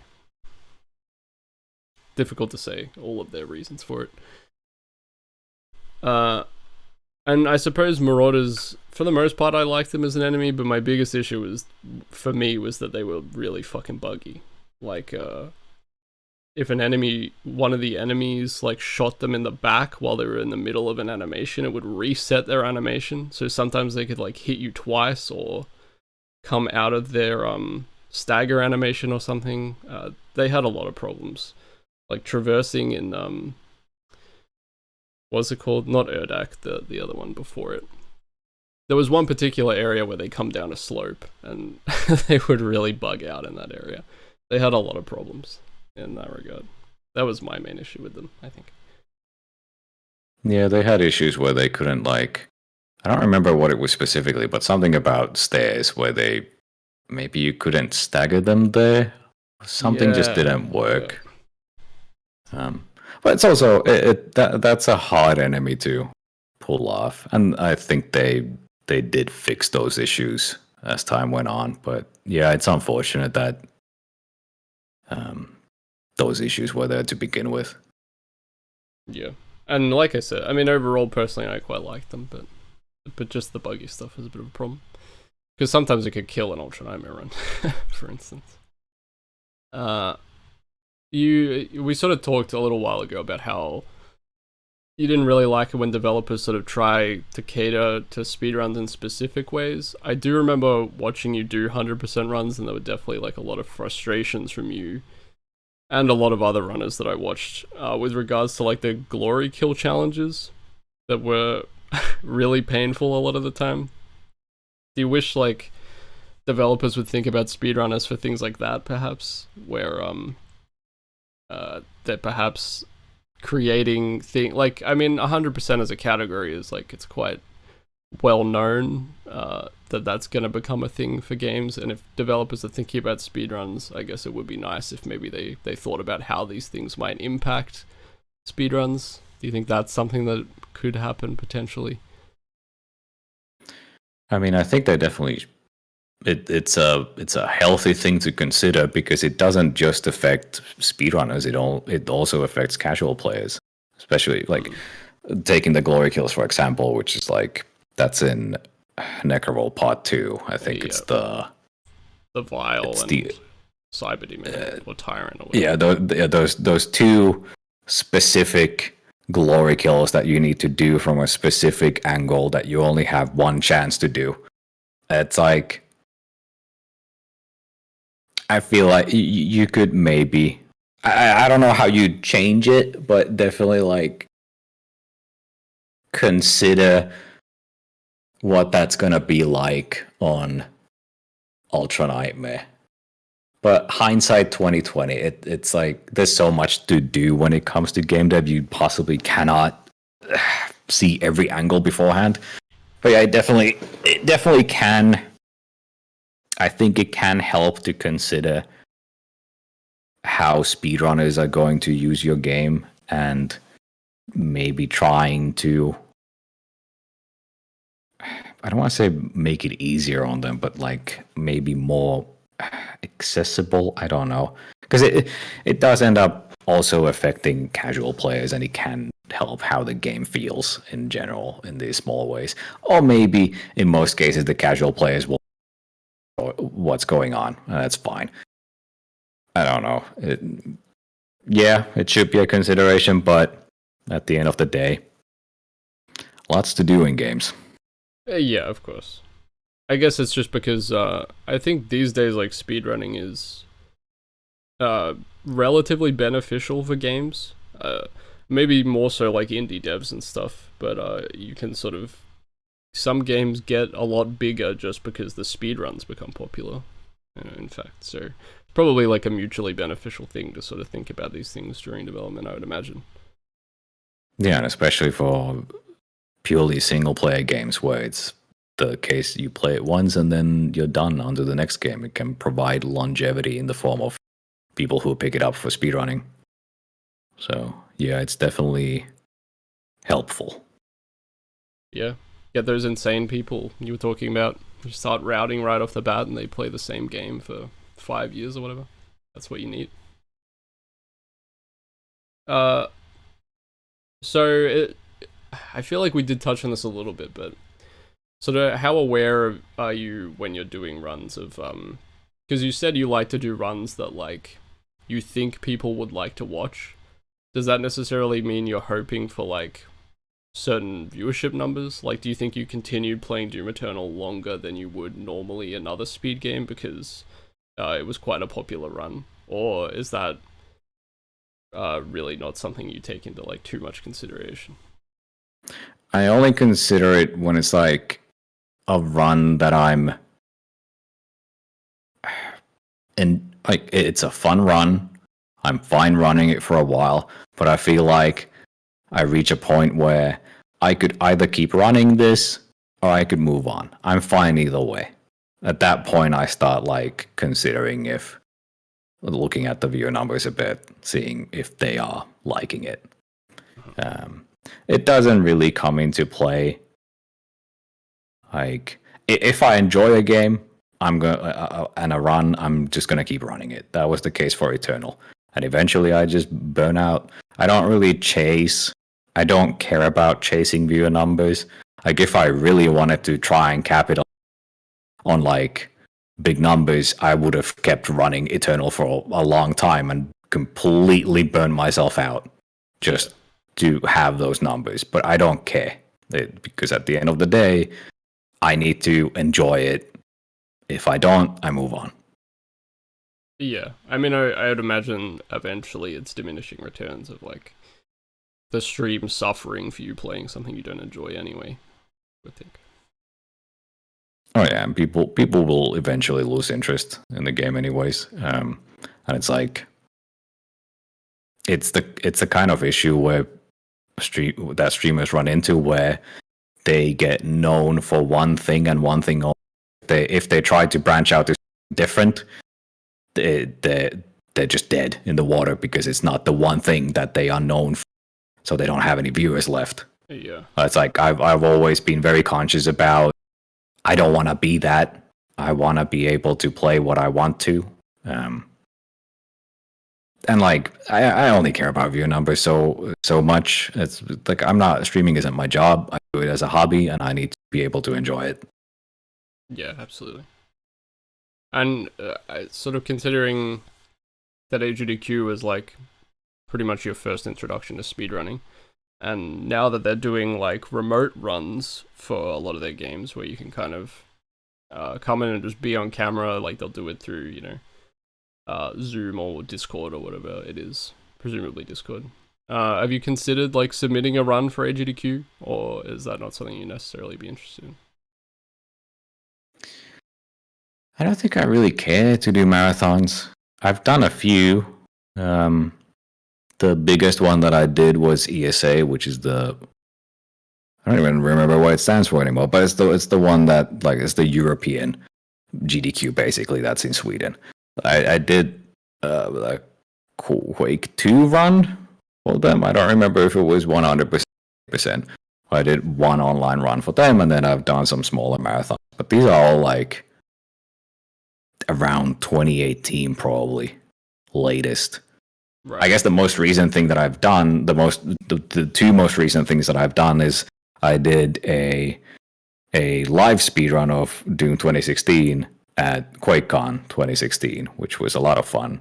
S1: difficult to say all of their reasons for it. And I suppose Marauders, for the most part, I liked them as an enemy, but my biggest issue was that they were really fucking buggy. Like, if one of the enemies, like, shot them in the back while they were in the middle of an animation, it would reset their animation. So sometimes they could, like, hit you twice or come out of their, stagger animation or something. They had a lot of problems. Like, traversing in, what's it called? Not Urdak, the other one before it. There was one particular area where they come down a slope, and they would really bug out in that area. They had a lot of problems in that regard. That was my main issue with them, I think.
S2: Yeah, they had issues where they couldn't, like... I don't remember what it was specifically, but something about stairs where maybe you couldn't stagger them there. Something just didn't work. Yeah. But it's also that's a hard enemy to pull off, and I think they did fix those issues as time went on. But yeah, it's unfortunate that those issues were there to begin with.
S1: Yeah, and like I said, I mean, overall, personally, I quite liked them, but just the buggy stuff is a bit of a problem, because sometimes it could kill an Ultra Nightmare run, for instance. We sort of talked a little while ago about how you didn't really like it when developers sort of try to cater to speedruns in specific ways. I do remember watching you do 100% runs, and there were definitely like a lot of frustrations from you and a lot of other runners that I watched with regards to like the glory kill challenges that were really painful a lot of the time. Do you wish like developers would think about speedrunners for things like that, perhaps, where that perhaps creating thing like, I mean, 100% as a category is like, it's quite well known that that's going to become a thing for games, and if developers are thinking about speedruns, I guess it would be nice if maybe they thought about how these things might impact speedruns. Do you think that's something that could happen potentially?
S2: I mean, I think they definitely it's a healthy thing to consider because it doesn't just affect speedrunners. It also affects casual players, especially like taking the glory kills for example, which is like that's in Necroval Part 2. I think it's the
S1: Vile and
S2: the
S1: Cyber Demon or Tyrant or whatever.
S2: yeah, those two specific glory kills that you need to do from a specific angle that you only have one chance to do. It's like, I feel like you could maybe, I don't know how you'd change it, but definitely like consider what that's gonna be like on Ultra Nightmare. But hindsight 2020, it's like there's so much to do when it comes to game dev. You possibly cannot see every angle beforehand. But yeah, it definitely can. I think it can help to consider how speedrunners are going to use your game and maybe trying to, I don't want to say make it easier on them, but like maybe more accessible. I don't know, because it does end up also affecting casual players, and it can help how the game feels in general in these small ways. Or maybe in most cases the casual players will know what's going on, and that's fine. I don't know. It should be a consideration, but at the end of the day, lots to do in games.
S1: Yeah, of course. I guess it's just because I think these days like speedrunning is relatively beneficial for games. Maybe more so like indie devs and stuff, but you can sort of, some games get a lot bigger just because the speedruns become popular, in fact. So probably like a mutually beneficial thing to sort of think about these things during development, I would imagine.
S2: Yeah, and especially for purely single player games where it's the case you play it once and then you're done onto the next game. It can provide longevity in the form of people who pick it up for speedrunning. So yeah, it's definitely helpful.
S1: Yeah. Get those insane people you were talking about, you start routing right off the bat and they play the same game for 5 years or whatever. That's what you need. I feel like we did touch on this a little bit, but sort of how aware are you when you're doing runs of, because you said you like to do runs that like you think people would like to watch. Does that necessarily mean you're hoping for like certain viewership numbers? Like, do you think you continued playing Doom Eternal longer than you would normally another speed game because it was quite a popular run? Or is that really not something you take into like too much consideration?
S2: I only consider it when it's like a run that I'm in, like it's a fun run. I'm fine running it for a while, but I feel like I reach a point where I could either keep running this or I could move on. I'm fine either way. At that point, I start like considering if looking at the viewer numbers a bit, seeing if they are liking it. It doesn't really come into play. Like if I enjoy a game, I'm gonna and a run, I'm just gonna keep running it. That was the case for Eternal, and eventually I just burn out. I don't really chase. I don't care about chasing viewer numbers. Like if I really wanted to try and cap it on like big numbers, I would have kept running Eternal for a long time and completely burned myself out just to have those numbers, but I don't care because at the end of the day, I need to enjoy it. If I don't, I move on.
S1: Yeah, I mean, I would imagine eventually it's diminishing returns of like the stream suffering for you playing something you don't enjoy anyway, I think.
S2: Oh yeah, and people will eventually lose interest in the game anyways, and it's like it's the kind of issue where streamers run into where they get known for one thing and one thing only. If they try to branch out to different, they're just dead in the water because it's not the one thing that they are known for, so they don't have any viewers left.
S1: Yeah,
S2: It's like I've always been very conscious about. I don't want to be that. I want to be able to play what I want to. And like I only care about viewer numbers so much. It's like streaming isn't my job. I do it as a hobby, and I need to be able to enjoy it.
S1: yeah, absolutely. And sort of considering that AGDQ was like pretty much your first introduction to speedrunning, and now that they're doing like remote runs for a lot of their games where you can kind of come in and just be on camera, like they'll do it through, you know, Zoom or Discord or whatever it is, presumably Discord. Have you considered like submitting a run for AGDQ, or is that not something you necessarily be interested in?
S2: I don't think I really care to do marathons. I've done a few. The biggest one that I did was ESA, which is I don't even remember what it stands for anymore, but it's the one that like is the European GDQ basically. That's in Sweden. I did like Quake 2 run for them. I don't remember if it was 100%. I did one online run for them, and then I've done some smaller marathons. But these are all like around 2018 probably latest. Right. I guess the most recent thing that I've done, the two most recent things that I've done is I did a live speedrun of Doom 2016 at QuakeCon 2016, which was a lot of fun.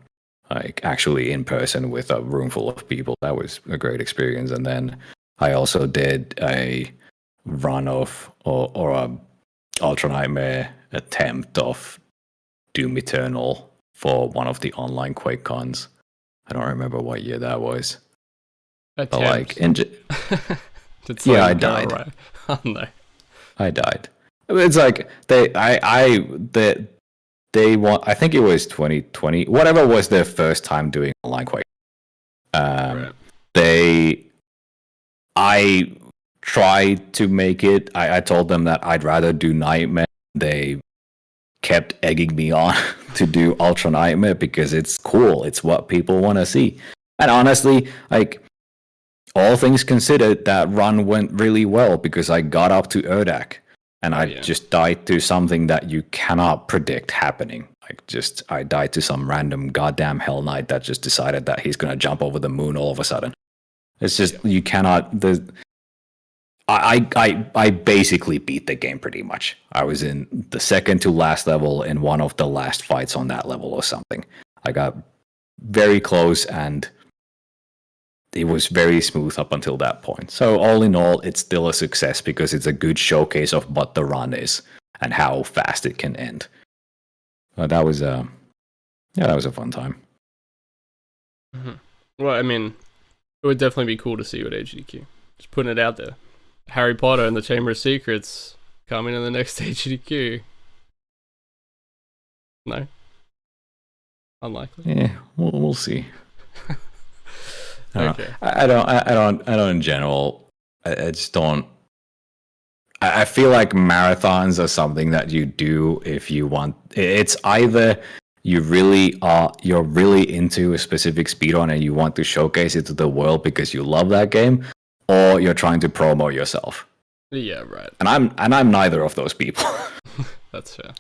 S2: Like actually in person with a room full of people. That was a great experience. And then I also did a run of or a Ultra Nightmare attempt of Doom Eternal for one of the online QuakeCons. I don't remember what year that was.
S1: Attempt.
S2: But like,
S1: yeah,
S2: I died.
S1: Right. Oh no,
S2: I died. It's like they want. I think it was 2020. Whatever was their first time doing online Quake. Right. I tried to make it. I told them that I'd rather do Nightmare. They kept egging me on to do Ultra Nightmare because it's cool. It's what people want to see. And honestly, like all things considered, that run went really well because I got up to Erdak and I just died to something that you cannot predict happening. I died to some random goddamn Hell Knight that just decided that he's going to jump over the moon all of a sudden. It's just, you cannot... I basically beat the game pretty much. I was in the second to last level in one of the last fights on that level or something. I got very close and it was very smooth up until that point. So all in all, it's still a success because it's a good showcase of what the run is and how fast it can end. That was a fun time.
S1: Mm-hmm. Well, I mean, it would definitely be cool to see you at HDQ. Just putting it out there. Harry Potter and the Chamber of Secrets coming in the next HDQ. No? Unlikely.
S2: Yeah, we'll see.
S1: Okay.
S2: I don't in general. I just don't. I feel like marathons are something that you do if you want. It's either you're really into a specific speedrun and you want to showcase it to the world because you love that game, or you're trying to promote yourself.
S1: Yeah, right.
S2: And I'm neither of those people.
S1: That's fair.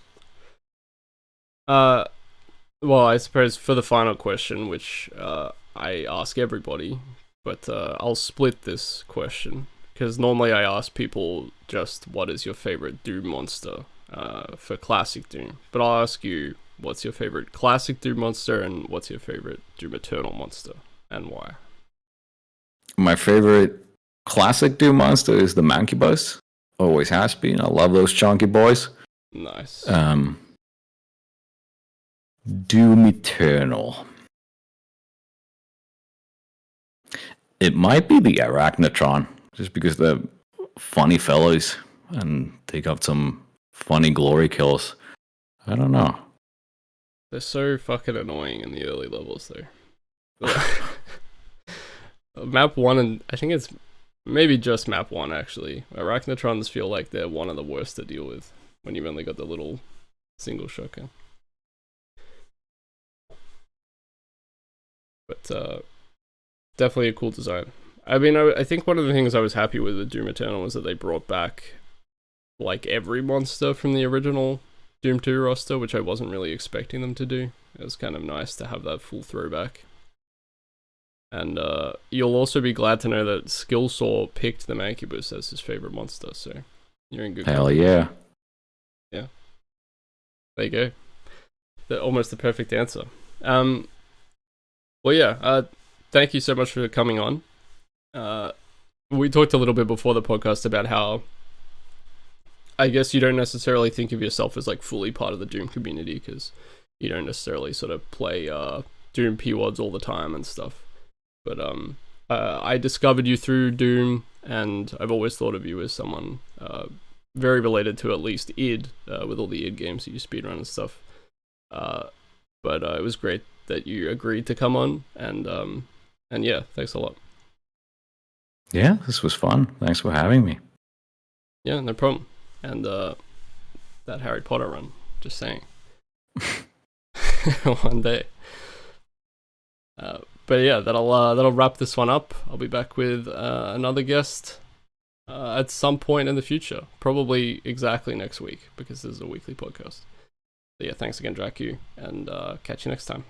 S1: Well, I suppose for the final question, which I ask everybody, but I'll split this question because normally I ask people just what is your favorite Doom monster for classic Doom, but I'll ask you what's your favorite classic Doom monster and what's your favorite Doom Eternal monster and why.
S2: My favorite classic Doom monster is the Mancubus. Always has been. I love those chunky boys.
S1: Nice.
S2: Doom Eternal. It might be the Arachnotron, just because they're funny fellows and they got some funny glory kills. I don't know.
S1: They're so fucking annoying in the early levels, though. Map 1, and I think it's maybe just map 1, actually. Arachnotrons feel like they're one of the worst to deal with when you've only got the little single shotgun. But definitely a cool design. I mean, I think one of the things I was happy with Doom Eternal was that they brought back like every monster from the original Doom 2 roster, which I wasn't really expecting them to do. It was kind of nice to have that full throwback. And you'll also be glad to know that Skillsaw picked the Mancubus as his favorite monster, so you're in good
S2: company. Yeah.
S1: Yeah. There you go. Almost the perfect answer. Well, yeah, thank you so much for coming on. We talked a little bit before the podcast about how I guess you don't necessarily think of yourself as like fully part of the Doom community because you don't necessarily sort of play Doom pwads all the time and stuff. But I discovered you through Doom, and I've always thought of you as someone very related to at least id, with all the id games that you speedrun and stuff. But it was great that you agreed to come on, and yeah, thanks a lot.
S2: Yeah, this was fun. Thanks for having me.
S1: Yeah, no problem. And that Harry Potter run, just saying. One day. But yeah, that'll wrap this one up. I'll be back with another guest at some point in the future, probably exactly next week because this is a weekly podcast. So yeah, thanks again, DraQu, and catch you next time.